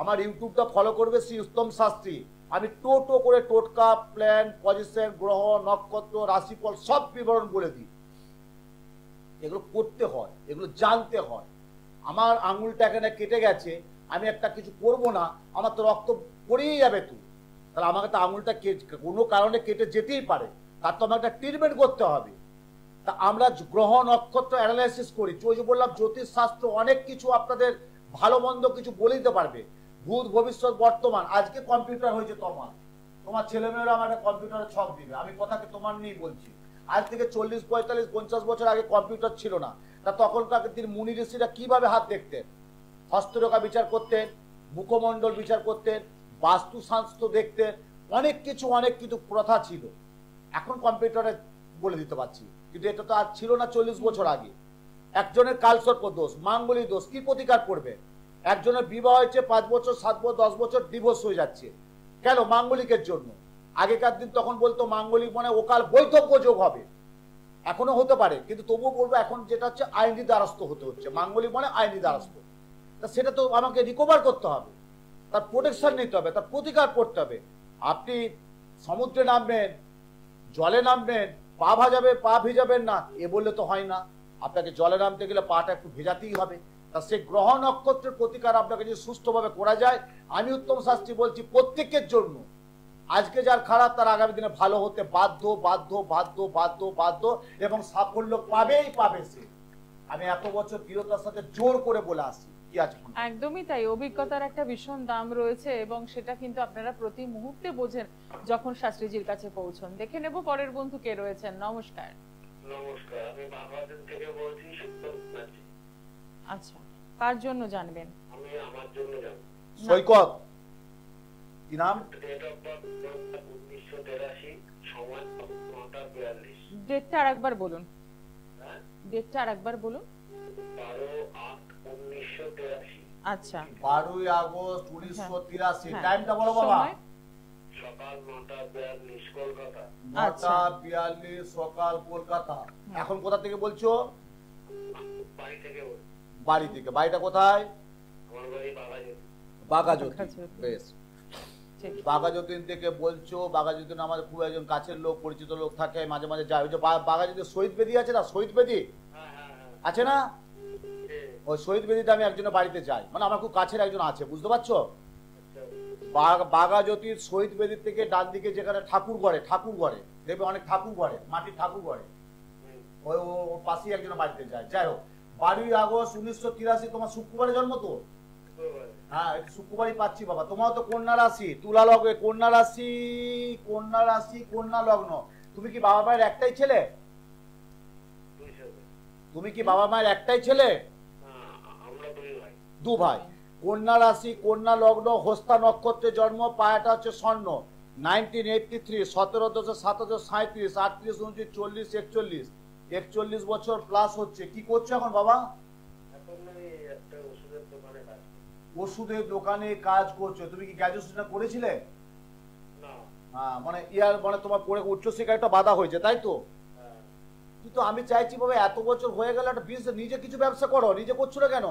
আমার ইউটিউবটা ফলো করবে শ্রী উত্তম শাস্ত্রী। আমি টোটো করে টোটকা, প্ল্যান, পজিশন, গ্রহ, নক্ষত্র, রাশিফল সব বিবরণ বলে দিই। এগুলো করতে হয়, এগুলো জানতে হয়। আমার আঙুলটা এখানে কেটে গেছে, আমি একটা কিছু করব না, আমার তো রক্ত পড়েই যাবে। তাহলে আমাকে তো আঙুলটা কোনো কারণে কেটে যেতেই পারে, তার তো আমাকে একটা ট্রিটমেন্ট করতে হবে। তা আমরা গ্রহ নক্ষত্র অ্যানালাইসিস করি। ওই যে বললাম জ্যোতিষ শাস্ত্র অনেক কিছু আপনাদের ভালো মন্দ কিছু বলে দিতে পারবে, ভূত ভবিষ্যৎ বর্তমান। আজকে কম্পিউটার হয়েছে, তোমার ছেলেমেয়েরা আমার একটা কম্পিউটারে ছক দিবে, আমি কথাকে তোমার নিয়েই বলছি। আজ থেকে 40, 45, 50 বছর আগে কম্পিউটার ছিল না। তা তখনকার দিন মুনি ঋষিরা কিভাবে হাত দেখতেন? হস্তরেখা বিচার করতেন, মুখমণ্ডল বিচার করতেন, বাস্তুশাস্ত্র দেখতেন, অনেক কিছু প্রথা ছিল। এখন কম্পিউটারে বলে দিতে পারছি, কিন্তু এটা তো আর ছিল না 40 বছর আগে। একজনের কালসর্প দোষ, মাঙ্গলিক দোষ, কি প্রতিকার করবে? একজনের বিবাহ হয়েছে 5 বছর, 7 বছর, 10 বছর, ডিভোর্স হয়ে যাচ্ছে, কেন? মাঙ্গলিকের জন্য। আগেকার দিন তখন বলতো মাঙ্গলিক মানে অকাল বৈধব্য যোগ হবে, এখনো হতে পারে, কিন্তু তবুও বলবো এখন যেটা হচ্ছে আইনি দ্বারস্থ হতে হচ্ছে। মাঙ্গলিক মানে আইনি দ্বারস্থ। তা সেটা তো আমাকে রিকভার করতে হবে, তার প্রোটেকশন নিতে হবে, তার প্রতিকার করতে হবে। আপনি সমুদ্রে নামবেন, জলে নামবেন, পা ভিজাবেন না, এ বললে তো হয় না। আপনাকে জলে নামতে গেলে পাটা একটু ভেজাতেই হবে। তা সেই গ্রহ নক্ষত্রের প্রতিকার আপনাকে যদি সুষ্ঠুভাবে করা যায়, আমি উত্তম শাস্ত্রী বলছি প্রত্যেকের জন্য, আজকে যার খারাপ তার আগামী দিনে ভালো হতে বাধ্য বাধ্য বাধ্য বাধ্য বাধ্য, এবং সাফল্য পাবেই পাবে সে। আমি এত বছর দৃঢ়তার সাথে জোর করে বলে আসছি। কি আছে? একদমই তাই। অভিজ্ঞতার একটা ভীষণ দাম রয়েছে, এবং সেটা কিন্তু আপনারা প্রতি মুহূর্তে বোঝেন যখন শাস্ত্রীজির কাছে পৌঁছন। দেখে নেব পরের বন্ধু কে রয়েছেন। নমস্কার। নমস্কার, আমি বাংলাদেশ থেকে বলছি। আচ্ছা, কার জন্য জানবেন? আমি আমার জন্য জানবো। সৈকত, কি নাম? ডেট অফ বার্থ 1983, সময় 9:42। ডেটটা আরেকবার বলুন। ডেটটা আরেকবার বলুন। 12/8/1983। আচ্ছা, 12 আগস্ট 1983। টাইমটা বলো বাবা। সকাল 9:42 কলকাতা। 9:42 সকাল কলকাতা। এখন কোথা থেকে বলছো? বাড়ি থেকে। বাড়ি থেকে। বাড়িটা কোথায়? আমার বাড়ি বাঘাযতীন। বাঘাযতীন। বেশ, বাঘাযতীন থেকে বলছো। বাঘাযতীন আমাদের খুব একজন কাছের লোক, পরিচিত লোক থাকে, মাঝে মাঝে যায়। ওই যে বাঘাযতীন শহীদ বেদি আছে না, শহীদ বেদি আছে না, ওই শহীদ বেদিতে আমি একজনের বাড়িতে যাই, মানে আমার খুব কাছের একজন আছে, বুঝতে পারছো? বাঘাযতীন শহীদ বেদির থেকে ডান দিকে যেখানে ঠাকুর ঘরে দেখবে অনেক ঠাকুর ঘরে, মাটির ঠাকুর ঘরে, ওই ওর পাশেই একজনের বাড়িতে যায়। যাই হোক, 12 আগস্ট 1983 তোমার শুক্রবারে জন্ম তো? হ্যাঁ, শুক্রবারই পাচ্ছি বাবা। তোমার তো কন্যা রাশি, তুলা লগ্নে, কন্যা রাশি, কন্যা লগ্ন। তুমি কি বাবা মায়ের একটাই ছেলে? তুমি কি বাবা মায়ের একটাই ছেলে? দু ভাই। কন্যা রাশি, কন্যা লগ্ন, হস্তা নক্ষত্রে জন্ম, পায়াটা হচ্ছে স্বর্ণ। 1983, 17, 37, 37, 39, 40, 41 বছর প্লাস হচ্ছে। কি করছো এখন বাবা? ওষুধের দোকানে কাজ করছো। তুমি কি গ্র্যাজুয়েশন করেছিলে? হ্যাঁ, মানে মানে তোমার পড়ে উচ্চশিক্ষায় একটা বাধা হয়েছে, তাই তো? কিন্তু আমি চাইছি বাবা, এত বছর হয়ে গেল একটা বিজনেস, নিজে কিছু ব্যবসা করো। নিজে করছো না কেন?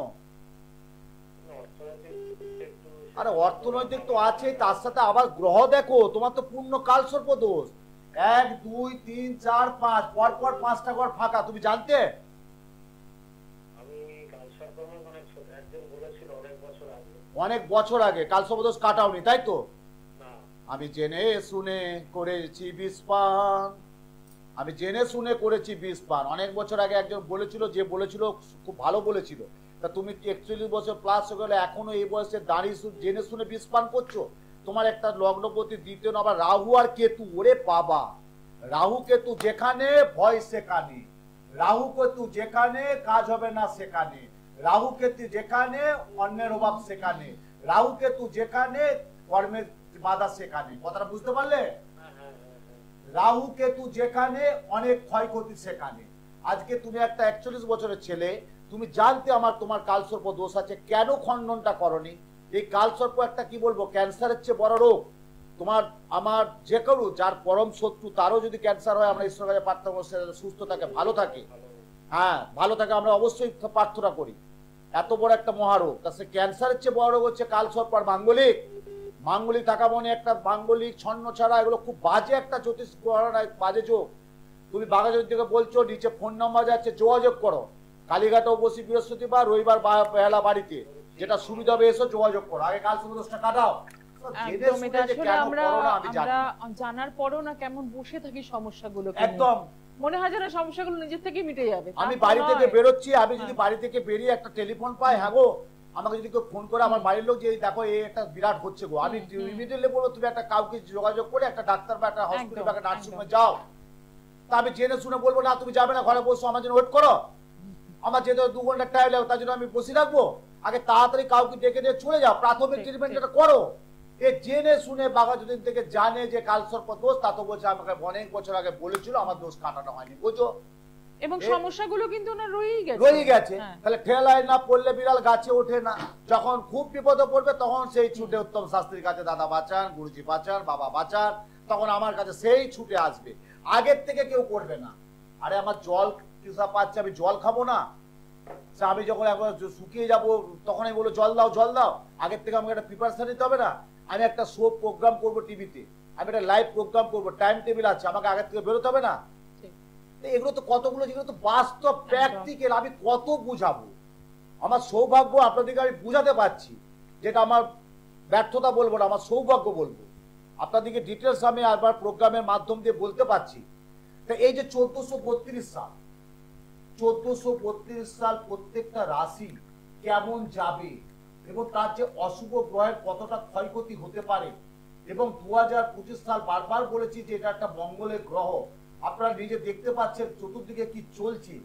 আরে অর্থনৈতিক তো আছে, তার সাথে আবার গ্রহ দেখো, তোমার তো পূর্ণ কালসর্প দোষ। 1, 2, 3, 4, 5 পর 5টা ঘর ফাঁকা। তুমি জানতে? অনেক বছর আগে কালসর্প দোষ কাটাওনি, তাই তো? আমি জেনে শুনে করেছি বিষপান, আমি জেনে শুনে করেছি বিষপান। অনেক বছর আগে একজন বলেছিল, যে বলেছিল খুব ভালো বলেছিল। তা তুমি 41 বছর প্লাস হয়ে গেলে এখনো এই বয়সে দাঁড়িয়ে জেনে শুনে বিষপান করছো। তোমার একটা লগ্নপতি দ্বিতীয় আবার রাহু আর কেতু। ওরে বাবা, রাহু কেতু যেখানে ভয় সেখানে, রাহু কেতু যেখানে কাজ হবে না সেখানে, রাহু কেতু যেখানে অন্যের অভাব সেখানে, রাহু কেতু যেখানে কর্মের বাধা সেখানে। কথাটা বুঝতে পারলে? রাহু কেতু যেখানে অনেক ক্ষয়ক্ষতি সেখানে। আজকে তুমি একটা 41 বছরের ছেলে, তুমি জানতে তোমার কালসর্প দোষ আছে, কেন খণ্ডনটা করনি? এই কালসর্প একটা কি বলবো, ক্যান্সারের চেয়ে বড় রোগ। তোমার আমার যে কেউ যার পরম শত্রু তারও যদি ক্যান্সার হয়, আমরা ঈশ্বরের কাছে প্রার্থনা করি সে সুস্থ থাকে, ভালো থাকে। হ্যাঁ, ভালো থাকে, আমরা অবশ্যই প্রার্থনা করি। এত বড় একটা মহারোগ, তা সে ক্যান্সারের চেয়ে বড় রোগ হচ্ছে কালসর্প আর মাঙ্গলিক। মাঙ্গলিক থাকা মানে একটা মাঙ্গলিক ছন্ন ছাড়া, এগুলো খুব বাজে একটা জ্যোতিষ গণনায় বাজে যোগ। তুমি বাঘাযতীন থেকে বলছো, নিচে ফোন নাম্বার যাচ্ছে, যোগাযোগ করো। কালীঘাটেও বসি বৃহস্পতিবার, রবিবার বেলা বাড়িতে, যেটা সুবিধা হবে এসো যোগাযোগ করো, আগে কাল দোষটা কাটাও। একদম, এটা আসলে আমরা জানার পরও না কেমন বসে থাকি সমস্যাগুলো, একদম মনে হয় যেন সমস্যাগুলো নিজের থেকে মিটে যাবে। আমি বাড়ি থেকে বেরোচ্ছি, আমি যদি বাড়ি থেকে বেরিয়ে একটা টেলিফোন পাই, হ্যাঁ গো আমাকে যদি কেউ ফোন করে, আমার বাড়ির লোক যে দেখো এই একটা বিরাট হচ্ছে গো, আমি ইমিডিয়েটলি বলবো তুমি একটা কাউকে যোগাযোগ করে একটা ডাক্তার বা একটা হসপিটাল বা একটা নার্সিংহোমে যাও। তা আমি জেনে শুনে বলবো না তুমি যাবে না, ঘরে বসো, আমার জন্য ওয়েট করো। আমার যেতে 2 ঘন্টা টাইম লাগবে, তার জন্য আমি বসে রাখবো? আগে তাড়াতাড়ি কাউকে ডেকে নিয়ে চলে যাও, প্রাথমিক ট্রিটমেন্টটা করো। এ জেনে শুনে বাঘাযতীন থেকে জানে যে কালসর্প দোষ, তা তো বলছে আমাকে অনেক বছর আগে বলেছিল, আমার দোষ কাটানো হয়নি, বুঝছো? এবং সমস্যাগুলো কিন্তু না রয়েই গেছে। তাহলে ঠেলায় না পড়লে বিড়াল গাছে ওঠে না। যখন খুব বিপদে পড়বে তখন সেই ছুটে উত্তম শাস্ত্রীর কাছে, দাদা বাঁচান, গুরুজি বাঁচান, বাবা বাঁচান, তখন আমার কাছে সেই ছুটে আসবে। আগের থেকে কেউ করবে না। আরে আমার জল তৃষা পাচ্ছে, আমি জল খাবো না? আমি যখন একবার শুকিয়ে যাবো তখন আমি বলবো জল দাও জল দাও? আগের থেকে আমাকে একটা প্রিপারেশন নিতে হবে না? আমি একটা শো প্রোগ্রাম করবো টিভিতে, আমি একটা লাইভ প্রোগ্রাম করবো, টাইম টেবিল আছে, আমাকে আগের থেকে বেরোতে হবে না? এগুলো তো কতগুলো, যেগুলো তো বাস্তব প্র্যাকটিক্যাল, আমি কত বুঝাবো? আমার সৌভাগ্য আপনাদেরকে আমি বুঝাতে পারছি, যেটা আমার ব্যর্থতা বলবো না, আমার সৌভাগ্য বলবো। আপনাদেরকে ডিটেলস আমি আবার প্রোগ্রামের মাধ্যম দিয়ে বলতে পারছি। তা এই যে 1432 সাল, 1432 সাল প্রত্যেকটা রাশি কেমন যাবে এবং তার যে অশুভ গ্রহের কতটা ক্ষয়ক্ষতি হতে পারে, এবং 2025 সাল বারবার বলেছি যে এটা একটা মঙ্গলের গ্রহ। আপনারা নিজে দেখতে পাচ্ছেন চতুর্দিকে কি চলছে,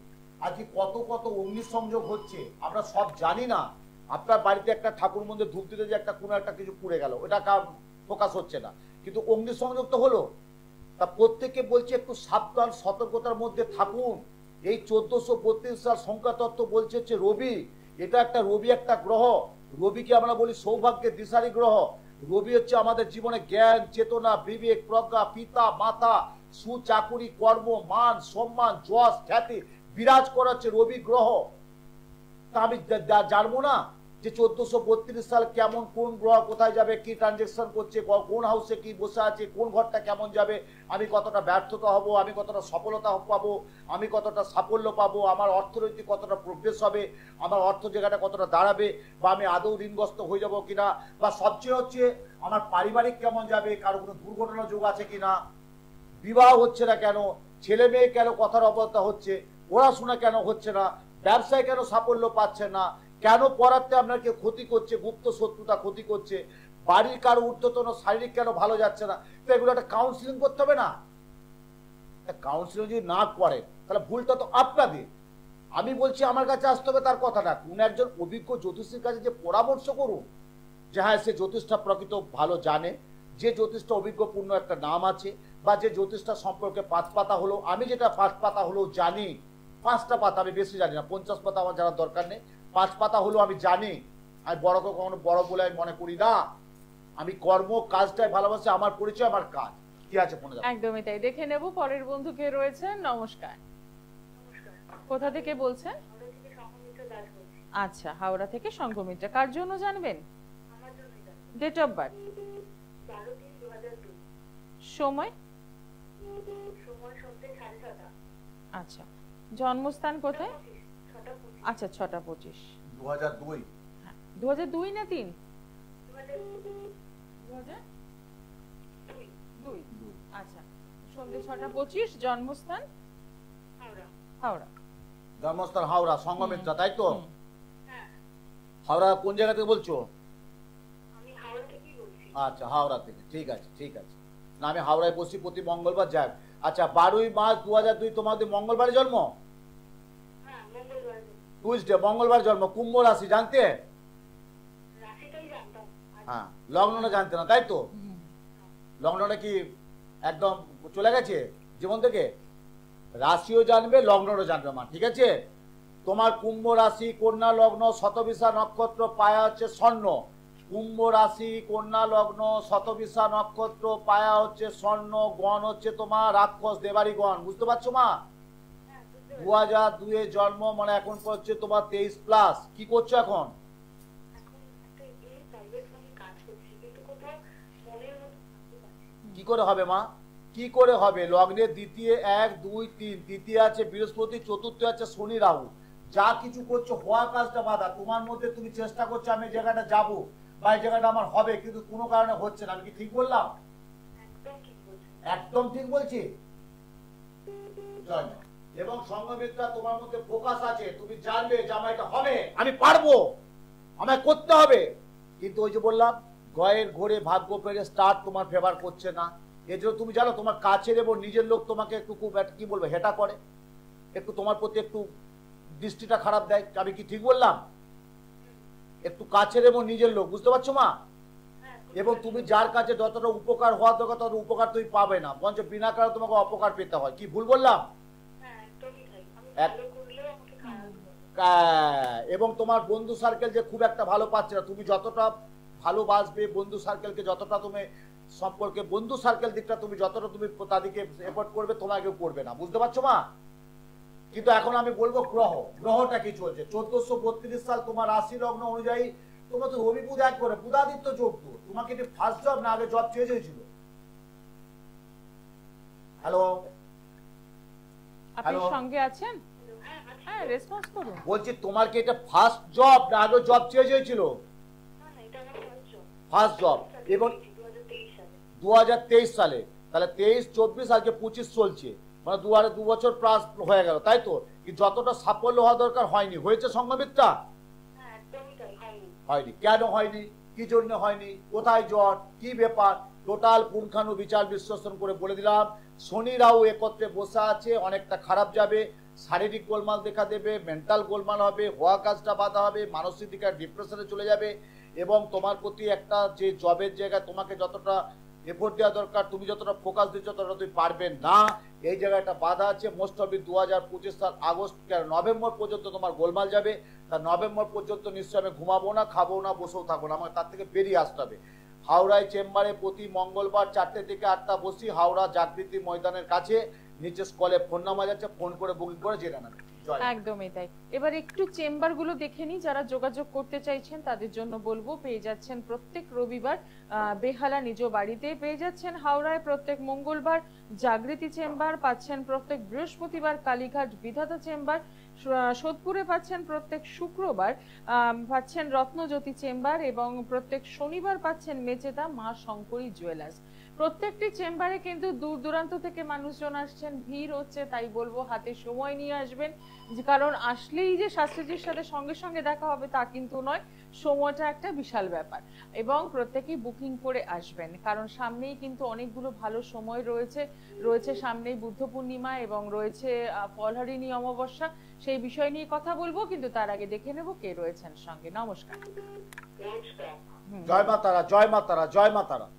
আজকে কত কত অগ্নিসংযোগ হচ্ছে, আমরা সব জানি না। আপনার বাড়িতে একটা ঠাকুর মন্দির ধূপ দিতে যে একটা কোনো একটা কিছু পুড়ে গেল, এটা ফোকাস হচ্ছে না, কিন্তু অগ্নিসংযোগ তো হলো। তা প্রত্যেককে বলছে একটু সাবধান সতর্কতার মধ্যে থাকুন। এই 1432 সাল সংখ্যাতত্ত্ব বলছে হচ্ছে রবি, এটা একটা রবি একটা গ্রহ। রবিকে আমরা বলি সৌভাগ্যের দিশারি গ্রহ। রবি হচ্ছে আমাদের জীবনে জ্ঞান, চেতনা, বিবেক, প্রজ্ঞা, পিতা মাতা, সুচাকুরি, কর্ম, মান, সম্মান, যশ, খ্যাতি বিরাজ করাচ্ছে রবি গ্রহ। তা আমি জানবো না যে 1432 সাল কেমন, কোন গ্রহ কোথায় যাবে, কি ট্রানজেকশন করছে, কোন হাউসে কি বসে আছে, কোন ঘরটা কেমন যাবে, আমি কতটা ব্যর্থতা হব, আমি কতটা সফলতা পাবো, আমি কতটা সাফল্য পাবো, আমার অর্থনৈতিক কতটা প্রোগ্রেস হবে, আমার অর্থ জায়গাটা কতটা দাঁড়াবে, বা আমি আদৌ ঋণগ্রস্ত হয়ে যাবো কিনা, বা সবচেয়ে হচ্ছে আমার পারিবারিক কেমন যাবে, কারো কোনো দুর্ঘটনা যোগ আছে কিনা, বিবাহ হচ্ছে না কেন, ছেলে মেয়ে কেন কথার অবস্থা হচ্ছে, পড়াশোনা কেন হচ্ছে না, ব্যবসায় কেন সাফল্য পাচ্ছে না, কেন পড়াতে আপনাকে ক্ষতি করছে, গুপ্ত শত্রুতা ক্ষতি করছে, বাড়ির কারো ঊর্ধ্বতন শারীরিক কেন ভালো যাচ্ছে না, তো এগুলো একটা কাউন্সিলিং করতে হবে না? কাউন্সিলিং যদি না করেন তাহলে ভুলটা তো আপনাদের। আমি বলছি আমার কাছে আসতে হবে তার কথাটা, কোন একজন অভিজ্ঞ জ্যোতিষীর কাছে যে পরামর্শ করুন, যে হ্যাঁ সে জ্যোতিষটা প্রকৃত ভালো জানে, যে জ্যোতিষটা অভিজ্ঞপূর্ণ একটা নাম আছে, বা যে জ্যোতিষটা সম্পর্কে 5 পাতা হলো, আমি যেটা 5 পাতা হলো জানি, 5টা পাতা আমি বেশি জানি না, 50 পাতা আমার জানার দরকার নেই, 5 পাতা হলো আমি জানি। আমি বড়কে কখনো বড় বলে আমি মনে করি না, আমি কর্ম কাজটাই ভালোবাসি, আমার পরিচয় আমার কাজ। কি আছে ফোনে? একদমই তাই। দেখে নেব পরের বন্ধু কে রয়েছেন। নমস্কার, কোথা থেকে বলছেন? আচ্ছা, হাওড়া থেকে সংঘমিত্রা। কার জন্য জানবেন? ডেট অফ বার্থ, সময়, আচ্ছা, জন্মস্থান কোথায়? আচ্ছা, 6টা 25। 2002। 2002 না 3? 2002। আচ্ছা, সন্ধ্যে 6টা 25, জন্মস্থান হাওড়া। জন্মস্থান হাওড়া, সংঘমিত্রা, তাই তো? হাওড়া কোন জায়গা থেকে বলছো? আচ্ছা, হাওড়া থেকে, ঠিক আছে ঠিক আছে না আমি হাওড়ায় বসি প্রতি মঙ্গলবার যাই। আচ্ছা 12ই মার্চ 2002 তোমাদের মঙ্গলবারে জন্ম? হ্যাঁ মঙ্গলবার। টুইসডে মঙ্গলবার জন্ম, কুম্ভ রাশি জানতে? রাশিটাই জানতাম। হ্যাঁ, লগ্নটা জানতে না তাই তো? লগ্নটা কি একদম চলে গেছে জীবন থেকে? রাশিও জানবে, লগ্নও জানবে মা, ঠিক আছে? তোমার কুম্ভ রাশি, কন্যা লগ্ন, শতবিশা নক্ষত্র, পায়া হচ্ছে স্বর্ণ। কুম্ভ রাশি, কন্যা লগ্ন, শতবিশা নক্ষত্র, পায়া হচ্ছে স্বর্ণ, গণ হচ্ছে তোমার রাক্ষস দেবারি গণ, বুঝতে পারছো মা? 2002 জন্ম, মানে এখন হচ্ছে তোমার 23+। কি করছো এখন? কি করে হবে মা, কি করে হবে? লগ্নের দ্বিতীয় 1 2 3, তৃতীয় আছে বৃহস্পতি, চতুর্থ আছে শনি রাহু। যা কিছু করছো হওয়া কাজটা বাধা। তোমার মধ্যে তুমি চেষ্টা করছো আমি এই জায়গাটা যাবো বা এই জায়গাটা আমার হবে, কিন্তু কোনো কারণে হচ্ছে না। আমি কি ঠিক বললাম? একদম ঠিক বলছি। জয় মা। এবং সঙ্গমিত্রা তোমার মধ্যে ফোকাস আছে, তুমি জানবে যে আমার এটা হবে, আমি পারবো, আমায় করতে হবে। কিন্তু ওই যে বললাম গয়ের ঘোরে ভাগ্য পেরে স্টার্ট তোমার ফেভার করছে না। এর জন্য তুমি জানো তোমার কাছের এবং নিজের লোক তোমাকে একটু খুব কি বলবো হেটা করে, একটু তোমার প্রতি একটু দৃষ্টিটা খারাপ দেয়। আমি কি ঠিক বললাম? একটু কাছের এবং নিজের লোক, বুঝতে পারছো মা? এবং তুমি যার কাছে যতটা উপকার হওয়ার দরকার তত উপকার তুমি পাবে না, বরঞ্চ বিনা কারণে তোমাকে অপকার পেতে হয়। কি ভুল বললাম? এবং তোমার বন্ধু সার্কেল যে খুব একটা ভালো পাচ্ছে না। তুমি যতটা ভালোবাসবে বন্ধু সার্কেলকে, যতটা তুমি সম্পর্কে বন্ধু সার্কেল দিকটা তুমি যতটা তুমি তাদেরকে এফোর্ট করবে, তোমাকে করবে না, বুঝতে পারছো মা? কিন্তু এখন আমি বলবো গ্রহটা কি চলছে। 1432 সাল তোমার রাশি লগ্ন অনুযায়ী তোমার তো রবি বুধ এক করে, বুধাদিত্য যোগ। তো তোমাকে এটি ফার্স্ট জব না আগে জব চেঞ্জ হয়েছিল? হ্যালো আপনি সঙ্গে আছেন? হ্যাঁ রেসপন্স করুন। বলছি তোমার কি এটা ফার্স্ট জব না আগে জব চেঞ্জ হয়েছিল? First job. এবং 2023 সালে, তাহলে 23 24 আজকে 25 চলছে, মানে 2 বছর প্লাস হয়ে গেল, তাই তো? কি যতটা সাফল্য হওয়া দরকার হয়নি, হয়েছে সঙ্গমিত্রা? হয়নি। কেন হয়নি, কি জন্য হয়নি, কোথায় জ্বর, কি ব্যাপার, টোটাল পুঙ্খানু বিচার বিশ্লেষণ করে বলে দিলাম। শনি রাহু একত্রে বসে আছে, অনেকটা খারাপ যাবে, শারীরিক গোলমাল দেখা দেবে, মেন্টাল গোলমাল হবে, হওয়া কাজটা বাধা হবে, মানসিক দিকে ডিপ্রেশনে চলে যাবে। এবং তোমার প্রতি একটা যে জবের জায়গায় তোমাকে যতটা এফোর্ট দেওয়া দরকার, তুমি যতটা ফোকাস দিচ্ছ ততটা তুমি পারবে না, এই জায়গাটা বাধা আছে। মোস্ট অফ 2025 সাল আগস্ট নভেম্বর পর্যন্ত তোমার গোলমাল যাবে। তা নভেম্বর পর্যন্ত নিশ্চয়ই আমি ঘুমাবো না, খাবো না, বসেও থাকবো না, আমাকে তার থেকে বেরিয়ে আসতে হবে। হাওড়ায় চেম্বারে প্রতি মঙ্গলবার 4টে থেকে 8টা বসি, হাওড়া জাগৃতি ময়দানের কাছে। নিচে স্কলে ফোন নাম্বার যাচ্ছে, ফোন করে বুকিং করে জেনে নেবে। একদমই তাই। এবার একটু চেম্বার গুলো দেখে নি, যারা যোগাযোগ করতে চাইছেন তাদের জন্য বলবো পেয়ে যাচ্ছেন প্রত্যেক রবিবার বেহালা নিজ বাড়িতে, পেয়ে যাচ্ছেন হাওড়ায় প্রত্যেক মঙ্গলবার জাগৃতি চেম্বার, পাচ্ছেন প্রত্যেক বৃহস্পতিবার কালীঘাট বিধাতা চেম্বার, সোদপুরে পাচ্ছেন প্রত্যেক শুক্রবার পাচ্ছেন রত্নজ্যোতি চেম্বার, এবং প্রত্যেক শনিবার পাচ্ছেন মেচেদা মা শঙ্করী জুয়েলার্স। প্রত্যেকটি চেম্বারে কিন্তু দূর দূরান্ত থেকে মানুষজন আসছেন, ভিড় হচ্ছে, তাই বলবো হাতে সময় নিয়ে আসবেন। কারণ আসলেই যে শাস্ত্রীজির সাথে সঙ্গে সঙ্গে দেখা হবে তা কিন্তু নয়, সময়টা একটা বিশাল ব্যাপার। এবং প্রত্যেকেই বুকিং করে আসবেন, কারণ সামনেই কিন্তু অনেকগুলো ভালো সময় রয়েছে সামনেই বুদ্ধ পূর্ণিমা এবং রয়েছে ফলহারিণী অমাবস্যা। সেই বিষয় নিয়ে কথা বলবো, কিন্তু তার আগে দেখে নেব কে রয়েছেন সঙ্গে। নমস্কার। জয় মা তারা, জয় মা তারা, জয় মা তারা।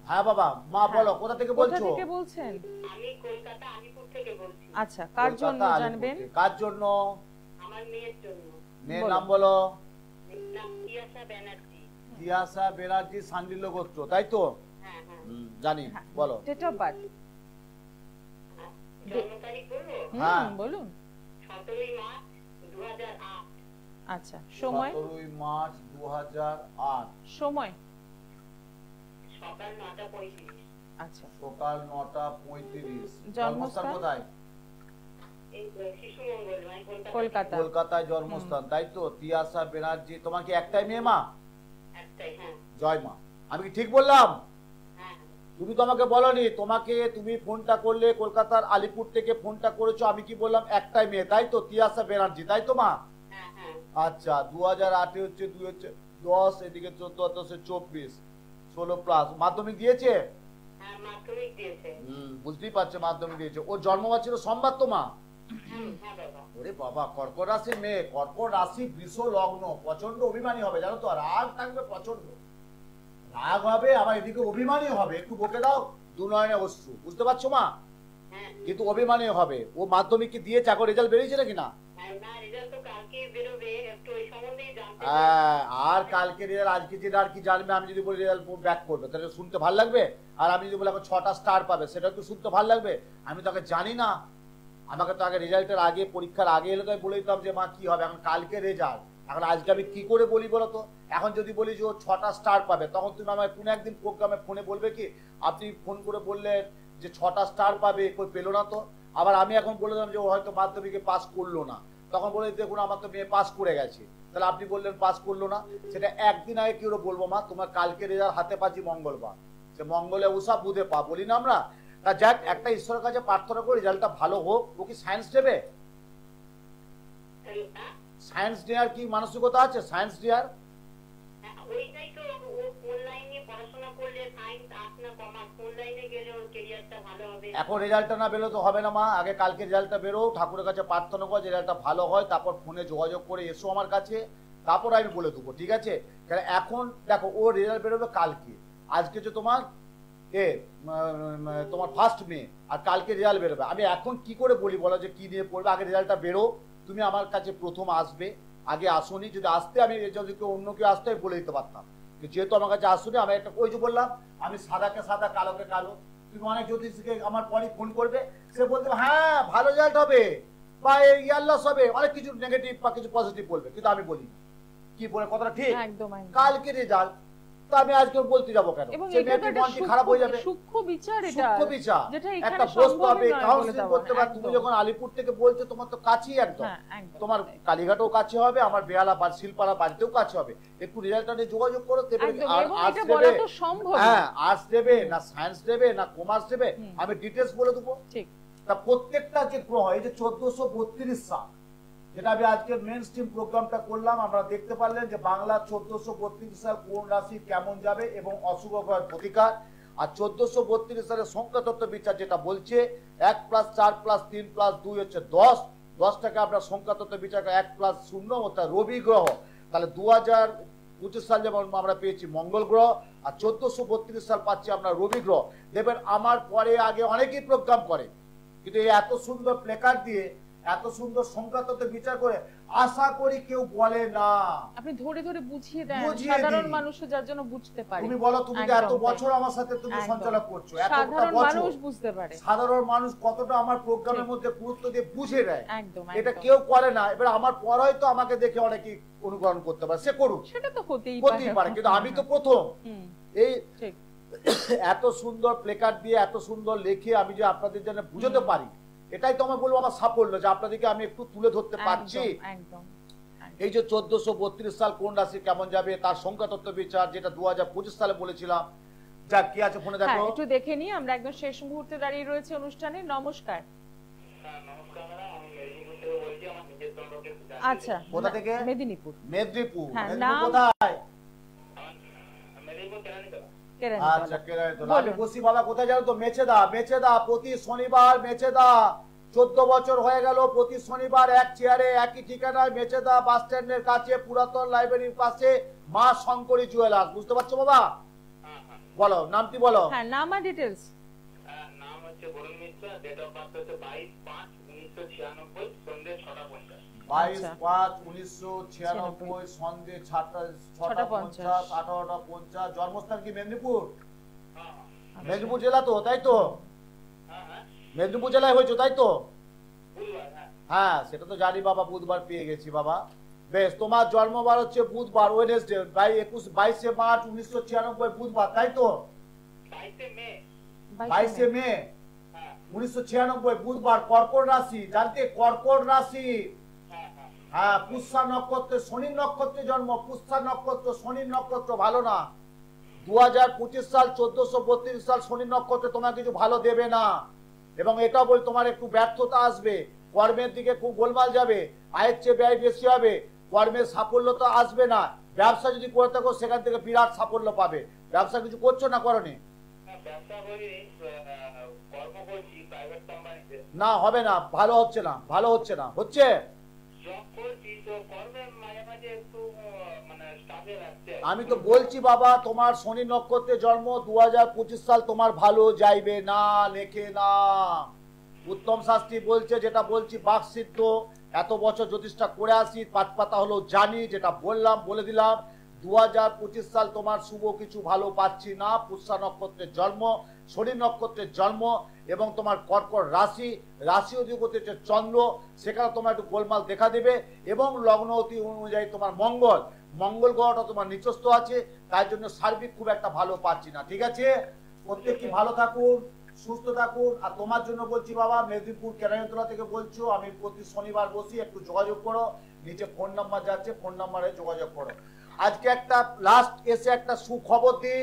হ্যাঁ বাবা, মা বলো কোথা থেকে বলছো? কোথা থেকে বলছেন? আমি কলকাতা আলিপুর থেকে বলছি। আচ্ছা, কার জন্য জানবেন? কার জন্য? আমার মেয়ের জন্য। মেয়ের নাম বলো? নাম তিয়াশা ব্যানার্জি। তিয়াশা ব্যানার্জি, সান্ডিল্য গোত্র, তাই তো? হ্যাঁ হ্যাঁ জানি, বলো। Date of birth? জন্ম তারিখ বলবো? হ্যাঁ বলুন। 17ই মার্চ 2008। আচ্ছা, সময়? 17ই মার্চ 2008। সময়? সকাল 9:35। আচ্ছা, সকাল 9:35। জন্মস্থান কোথায়? এই শিশু মঙ্গল, মানে কলকাতা। কলকাতায় জন্মস্থান, তাই তো? তিয়াশা ব্যানার্জি। তোমার কি একটাই মেয়ে মা? একটাই। হ্যাঁ। জয় মা। আমি কি ঠিক বললাম? হ্যাঁ। তুমি তো আমাকে বলনি, তুমি ফোনটা করলে কলকাতার আলিপুর থেকে ফোনটা করেছো, আমি কি বললাম একটাই মেয়ে, তাই তো? তিয়াশা ব্যানার্জি, তাই তো মা? হ্যাঁ হ্যাঁ। আচ্ছা, 2008 হচ্ছে 2 হচ্ছে 10, এদিকে 14 10 24, 16+। মাধ্যমিক দিয়েছে? হ্যাঁ মাধ্যমিক দিয়েছে। বুঝতেই পারছে মাধ্যমিক দিয়েছে। ওর জন্মবার ছিল সোমবার তো মা? হ্যাঁ বাবা। ওরে বাবা, কর্কট রাশির মেয়ে, কর্কট রাশি বৃষ লগ্ন, প্রচন্ড অভিমানী হবে জানো তো, রাগ থাকবে প্রচন্ড, রাগ হবে আবার এদিকে অভিমানী হবে, একটু বকে দাও দু নয়নে অশ্রু, বুঝতে পারছো মা? হ্যাঁ কিন্তু অভিমানী হবে। ও মাধ্যমিক কি দিয়েছে, এখন রেজাল্ট বেরিয়েছে নাকি না? না রেজাল্ট তো কালকে বেরোবে, একটু ওই সম্বন্ধেই জানতে আর কালকে রেজাল্ট, আজকে যেটা আর কি জানবে, আমি যদি বলি রেজাল্ট ব্যাক করবে তাহলে শুনতে ভালো লাগবে? আর আমি যদি বলি এখন 6টা স্টার পাবে, সেটা একটু শুনতে ভালো লাগবে? আমি তাকে জানি না, আমাকে তো আগে রেজাল্টের আগে, পরীক্ষার আগে এলে তাই বলে দিতাম যে মা কি হবে, এখন কালকে রেজাল্ট, এখন আজকে আমি কি করে বলি বলো তো? এখন যদি বলি যে ও 6টা স্টার পাবে, তখন তুমি আমার কোনো একদিন প্রোগ্রামে ফোনে বলবে কি আপনি ফোন করে বললেন যে 6টা স্টার পাবে, কই পেলো না তো? আবার আমি এখন বলে দিলাম যে ও হয়তো মাধ্যমিকে পাস করলো না, তখন বলে দেখুন আমার তো মেয়ে পাস করে গেছে, তাহলে আপনি বললেন পাস করলো না, সেটা একদিন আগে কি করে বলবো মা? তোমার কালকে রেজাল্ট হাতে পাচ্ছি মঙ্গলবার, সে মঙ্গলে উষা বুধে পা, বলি না আমরা? তা যাক, একটা ঈশ্বরের কাছে প্রার্থনা করি রেজাল্টটা ভালো হোক। ও কি সায়েন্স নেবে? সায়েন্স নেওয়ার কি মানসিকতা আছে? সায়েন্স নেওয়ার ওইটাই তো, ও কোন লাইনে পড়াশোনা করলে, সায়েন্স আর্টস না কমার্স, কোন লাইনে গেলে ওর ক্যারিয়ারটা ভালো হবে? এখন রেজাল্টটা না বেরো তো হবে না মা, আগে কালকে রেজাল্টটা বেরো, ঠাকুরের কাছে প্রার্থনা করো যে রেজাল্টটা ভালো হয়, তারপর ফোনে যোগাযোগ করে এসো আমার কাছে, তারপর আমি বলে দেবো, ঠিক আছে? কারণ এখন দেখো ও রেজাল্ট বেরোবে কালকে, আজকে যে তোমার তোমার 1 মে, আর কালকে রেজাল্ট বেরোবে। আমি এখন কি করে বলি বলো যে কি নিয়ে পড়বে? আগে রেজাল্টটা বেরো, তুমি আমার কাছে প্রথম আসবে, আগে আসোনি, যদি আসতে আমি যদি অন্য কেউ আসতে আমি বলে দিতে পারতাম, যেহেতু আমার কাছে আসোনি, আমি একটা ওই যে বললাম আমি সাদাকে সাদা কালোকে কালো, তুমি অনেক জ্যোতিষীকে আমার পরই ফোন করবে, সে বলতে হ্যাঁ ভালো রেজাল্ট হবে বা ইয়ারলস হবে, অনেক কিছু নেগেটিভ বা কিছু পজিটিভ বলবে, কিন্তু আমি বলি কি বলে কথাটা ঠিক? একদম কালকে রেজাল্ট, তো আমি আজকে বলতে যাবো কেন? এবং সে এটা মেয়েটির মনটি খারাপ হয়ে যাবে। সূক্ষ্ম বিচার, এটা সূক্ষ্ম বিচার, যেটা একটা এখানে বসতে সম্ভব হবে, নয় বলে কাউন্সিলিং দেওয়া। করতে পারবে। তুমি যখন আলিপুর থেকে বলছো, তোমার তো কাছেই একদম, হ্যাঁ, একদম। তোমার কালীঘাটও কাছে হবে, আমার বেহালা বা শিলপাড়া বাড়িতেও কাছে হবে, একটু রেজাল্টটা নিয়ে যোগাযোগ করো। একদম, আর এবং আর্টস এটা বলা নেবে, তো সম্ভব। হ্যাঁ আর্টস নেবে না সায়েন্স নেবে না কমার্স নেবে, আমি ডিটেলস বলে দেবো। ঠিক। তা প্রত্যেকটা যে গ্রহ, এই যে 1432 সাল, যেটা আমি আজকে মেন স্ট্রিম প্রোগ্রামটা করলাম, আমরা দেখতে পারলেন যে বাংলা 1432 সাল কোন রাশি কেমন যাবে এবং অশুভ গ্রহের প্রতিকার। আর 1432 সালের সংখ্যা তত্ত্ব বিচার যেটা বলছে 1+4+3+2 হচ্ছে 10, 10টাকে আমরা সংখ্যা তত্ত্ব বিচার 1+0 অর্থাৎ রবি গ্রহ। তাহলে 2025 সাল যেমন আমরা পেয়েছি মঙ্গল গ্রহ, আর 1432 সাল পাচ্ছি আমরা রবি গ্রহ। দেখবেন আমার পরে আগে অনেকেই প্রোগ্রাম করে, কিন্তু এই এত সুন্দর প্লেকার্ড দিয়ে, এত সুন্দর সংখ্যা তত্ত্ব বিচার করে আশা করি কেউ বলে না। আপনি ধরে ধরে বুঝিয়ে দেন, বুঝিয়ে সাধারণ দিই। মানুষ যার জন্য বুঝতে পারে। তুমি বলো, তুমি তো এত একদম বছর আমার সাথে তুমি একদম। সঞ্চালক করছো, সাধারণ বছর মানুষ বুঝতে পারে। সাধারণ মানুষ কতটা আমার প্রোগ্রামের ঠিক। মধ্যে গুরুত্ব দিয়ে বুঝে নেয়, একদম এটা একদম। কেউ করে না। এবার আমার পর হয়তো আমাকে দেখে অনেকেই অনুকরণ করতে পারে, সে করুক, সেটা তো হতেই পারে, কিন্তু আমি তো প্রথম এই ঠিক। এত সুন্দর প্লেকার্ড দিয়ে এত সুন্দর লেখে আমি যে আপনাদের জন্য বুঝাতে পারি, এটাই তো আমার বলবো আমার সাফল্য, যে আপনাদেরকে আমি একটু তুলে ধরতে পারছি। একদম। এই যে 1432 সাল কোন রাশি কেমন যাবে তার সংখ্যা তত্ত্ব বিচার, যেটা 2025 সালে বলেছিলাম। যা কি আছে ফোনে দেখো, একটু দেখে নিই, আমরা একদম শেষ মুহূর্তে দাঁড়িয়ে রয়েছে অনুষ্ঠানে। নমস্কার। আচ্ছা, কোথা থেকে? মেদিনীপুর। মেদিনীপুর। হ্যাঁ, মেদিনীপুর নাম? কোথায়? কেরানীতলা। আচ্ছা কেরানীতলা। আমি বসি বাবা কোথায় জানো তো? মেচেদা। মেচেদা প্রতি শনিবার, মেচেদা 14 বছর হয়ে গেল, প্রতি শনিবার এক চেয়ারে একই ঠিকানায়, মেচেদা বাস স্ট্যান্ডের কাছে, পুরাতন লাইব্রেরির পাশে, মা শঙ্করী জুয়েলার্স। বুঝতে পারছো বাবা? বলো নামটি বলো। হ্যাঁ, নাম আর ডিটেইলস। নাম হচ্ছে বরুণ মিশ্র, ডেট অফ বার্থ হচ্ছে 22/5/1996, সন্ধ্যে 6:50। 22/5/1996, সন্ধ্যে 6:50, 18:50। জন্মস্থান কি মেদিনীপুর? মেদিনীপুর জেলা তো, তাই তো? মেদিনীপুর জেলায় হয়েছে তাই তো? হ্যাঁ সেটা তো জানি বাবা, বুধবার পেয়ে গেছি বাবা। বেশ, তোমার জন্মবার হচ্ছে বুধবার, ওয়েডনেসডে, 22 মার্চ 1996 বুধবার, তাই তো? 22 মে 1996 বুধবার, কর্কট রাশি। জানতে কর্কট রাশি, হ্যাঁ পুষ্যা নক্ষত্রে, শনি নক্ষত্রে জন্ম। পুষ্যা নক্ষত্র, শনি নক্ষত্র ভালো না। 2025 সাল 1432 সাল শনি নক্ষত্রে তোমার কিছু ভালো দেবে না, এবং এটা বল তোমার একটু ব্যর্থতা আসবে, কর্মের দিকে খুব গোলমাল যাবে, আয়ের চেয়ে ব্যয় বেশি হবে, কর্মের সাফল্যতা আসবে না, ব্যবসা যদি করে থাকো সেখান থেকে বিরাট সাফল্য পাবে। ব্যবসা কিছু করছো না করনি? না, হবে না, ভালো হচ্ছে না, ভালো হচ্ছে না। হচ্ছে আমি তো বলছি বাবা, তোমার শনি নক্ষত্রে জন্ম, 2025 সাল তোমার ভালো যাইবে না, লেখে না। উত্তম শাস্ত্রী বলছে, যেটা বলছি বাকসিদ্ধ, এত বছর জ্যোতিষটা করে আসি, 5 পাতা হলো জানি, যেটা বললাম বলে দিলাম। 2025 সাল তোমার শুভ কিছু ভালো পাচ্ছি না। পুষ্যা নক্ষত্রের জন্ম, শনি নক্ষত্রের জন্ম, এবং তোমার কর্কট রাশি, রাশি অধিপতি হচ্ছে চন্দ্র, সেখানে তোমার একটু গোলমাল দেখা দেবে। এবং লগ্ন অতি অনুযায়ী তোমার মঙ্গল, মঙ্গল গ্রহটা তোমার নিচস্থ আছে, তাই জন্য সার্বিক খুব একটা ভালো পাচ্ছি না। ঠিক আছে, প্রত্যেককে ভালো থাকুন, সুস্থ থাকুন। আর তোমার জন্য বলছি বাবা, মেদিনীপুর কেরানীতলা থেকে বলছো, আমি প্রতি শনিবার বসি, একটু যোগাযোগ করো, নিচে ফোন নাম্বার যাচ্ছে, ফোন নাম্বারে যোগাযোগ করো। আজকে একটা লাস্ট এসে একটা সুখবর দিই,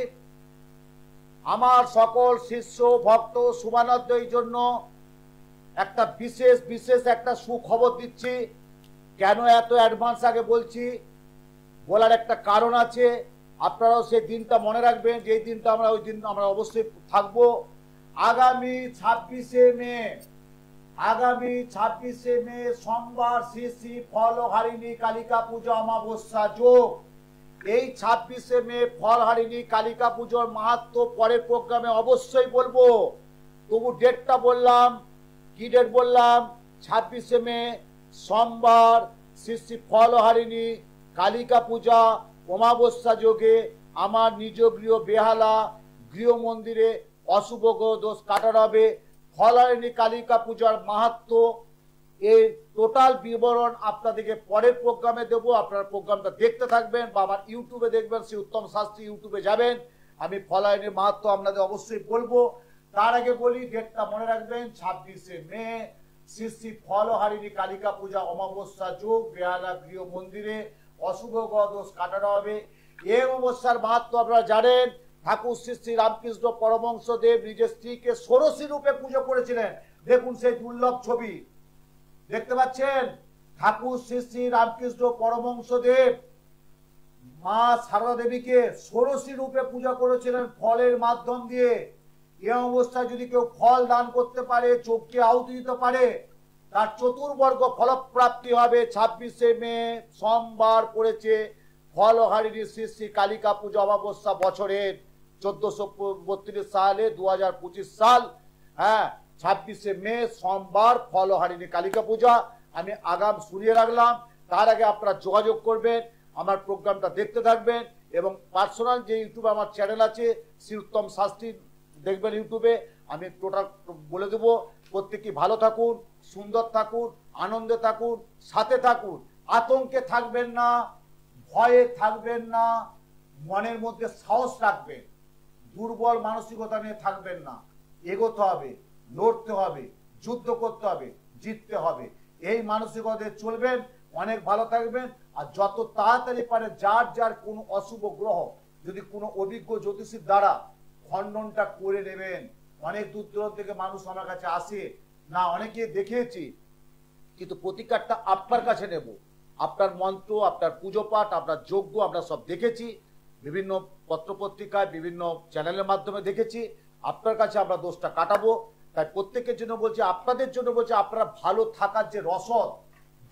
আমার সকল শিষ্য ভক্ত শুভানন্দের জন্য একটা বিশেষ একটা সুখবর দিচ্ছি। কেন এত অ্যাডভান্স আগে বলছি, বলার একটা কারণ আছে। আপনারাও সেই দিনটা মনে রাখবেন, যে দিনটা আমরা, ওই দিন আমরা অবশ্যই থাকবো। আগামী 26শে মে সোমবার শ্রী শ্রী ফলহারিণী কালিকা পূজা অমাবস্যা যোগ। এই 26শে মে ফলহারিণী কালিকা পুজোর মাহাত্ম্য পরের প্রোগ্রামে অবশ্যই বলবো। তবু ডেটটা বললাম, কি ডেট বললাম? 26শে মে সোমবার শ্রী শ্রী ফলহারিণী কালিকা পূজা অমাবস্যা যোগে আমার নিজ গৃহ বেহালা গৃহ মন্দিরে অশুভ দোষ কাটানো হবে। ফলহারিণী কালিকা পূজার মাহাত্ম্য, এই টোটাল বিবরণ আপনাদেরকে পরের প্রোগ্রামে দেবো। আপনারা প্রোগ্রামটা দেখতে থাকবেন বা আমার ইউটিউবে দেখবেন, শ্রী উত্তম শাস্ত্রী ইউটিউবে যাবেন, আমি ফলহারিণীর মাহাত্ম্য আপনাদের অবশ্যই বলবো। তার আগে বলি, ডেটটা মনে রাখবেন, 26শে মে শ্রী শ্রী ফলহারিণী কালিকা পূজা অমাবস্যা যোগ, বেহালা গৃহ মন্দিরে অশুভ দোষ কাটানো হবে। এই অমাবস্যার মাহাত্ম্য আপনারা জানেন। ঠাকুর শ্রী শ্রী রামকৃষ্ণ পরমহংসদেব নিজের স্ত্রীকে ষোড়শী রূপে পুজো করেছিলেন। দেখুন সেই দুর্লভ ছবি দেখতে পাচ্ছেন। ঠাকুর শ্রী শ্রী রামকৃষ্ণ পরমহংসদেব মা সারদা দেবীকে ষোড়শী রূপে পূজা করেছিলেন ফলের মাধ্যম দিয়ে। এই অবস্থায় যদি কেউ ফল দান করতে পারে, চোখকে আহুতি দিতে পারে, তার চতুর্বর্গ ফলপ্রাপ্তি হবে। 26শে মে সোমবার পড়েছে ফলহারিণী শ্রী শ্রী কালিকা পূজা অমাবস্যা, বছরের 1432 সালে 2025 সাল। হ্যাঁ, 26শে মে সোমবার ফলহারিণী কালিকা পূজা। আমি আগাম শুনিয়ে রাখলাম। তার আগে আপনারা যোগাযোগ করবেন, আমার প্রোগ্রামটা দেখতে থাকবেন, এবং পার্সোনাল যে ইউটিউবে আমার চ্যানেল আছে শ্রী উত্তম শাস্ত্রী দেখবেন ইউটিউবে, আমি টোটাল বলে দেবো। প্রত্যেকে ভালো থাকুন, সুন্দর থাকুন, আনন্দে থাকুন, সাথে থাকুন, আতঙ্কে থাকবেন না, ভয়ে থাকবেন না, মনের মধ্যে সাহস রাখবেন, দুর্বল মানসিকতা নিয়ে থাকবেন না। এগোতে হবে, লড়তে হবে, যুদ্ধ করতে হবে, জিততে হবে, এই মানসিকতায় চলবেন। অনেক ভালো থাকবেন। আর যত তাড়াতাড়ি পারে যার যার কোনো অশুভ গ্রহ যদি কোনো অভিজ্ঞ জ্যোতিষীর দ্বারা খণ্ডনটা করে নেবেন। অনেক দূর দূরান্ত থেকে মানুষ আমার কাছে আসে না, অনেকে দেখিয়েছি, কিন্তু প্রতিকারটা আপনার কাছে নেব। আপনার মন্ত্র, আপনার পুজো পাঠ, আপনার যজ্ঞ আমরা সব দেখেছি, বিভিন্ন পত্রপত্রিকায়, বিভিন্ন চ্যানেলের মাধ্যমে দেখেছি। আপনার কাছে আমরা দোষটা কাটাবো। তাই প্রত্যেকের জন্য বলছি, আপনাদের জন্য বলছি, আপনারা ভালো থাকার যে রসদ,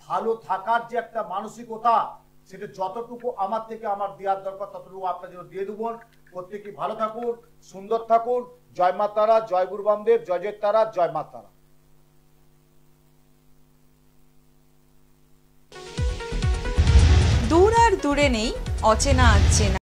ভালো থাকার যে একটা মানসিকতা, সেটা যতটুকু আমার থেকে আমার দেওয়ার দরকার ততটুকু আপনার জন্য দিয়ে দেবো। প্রত্যেকে ভালো থাকুন, সুন্দর থাকুন। জয় মা তারা, জয় গুরু বামদেব, জয় জয় তারা, জয় মা তারা। দূর আর দূরে নেই অচেনা আচেনা।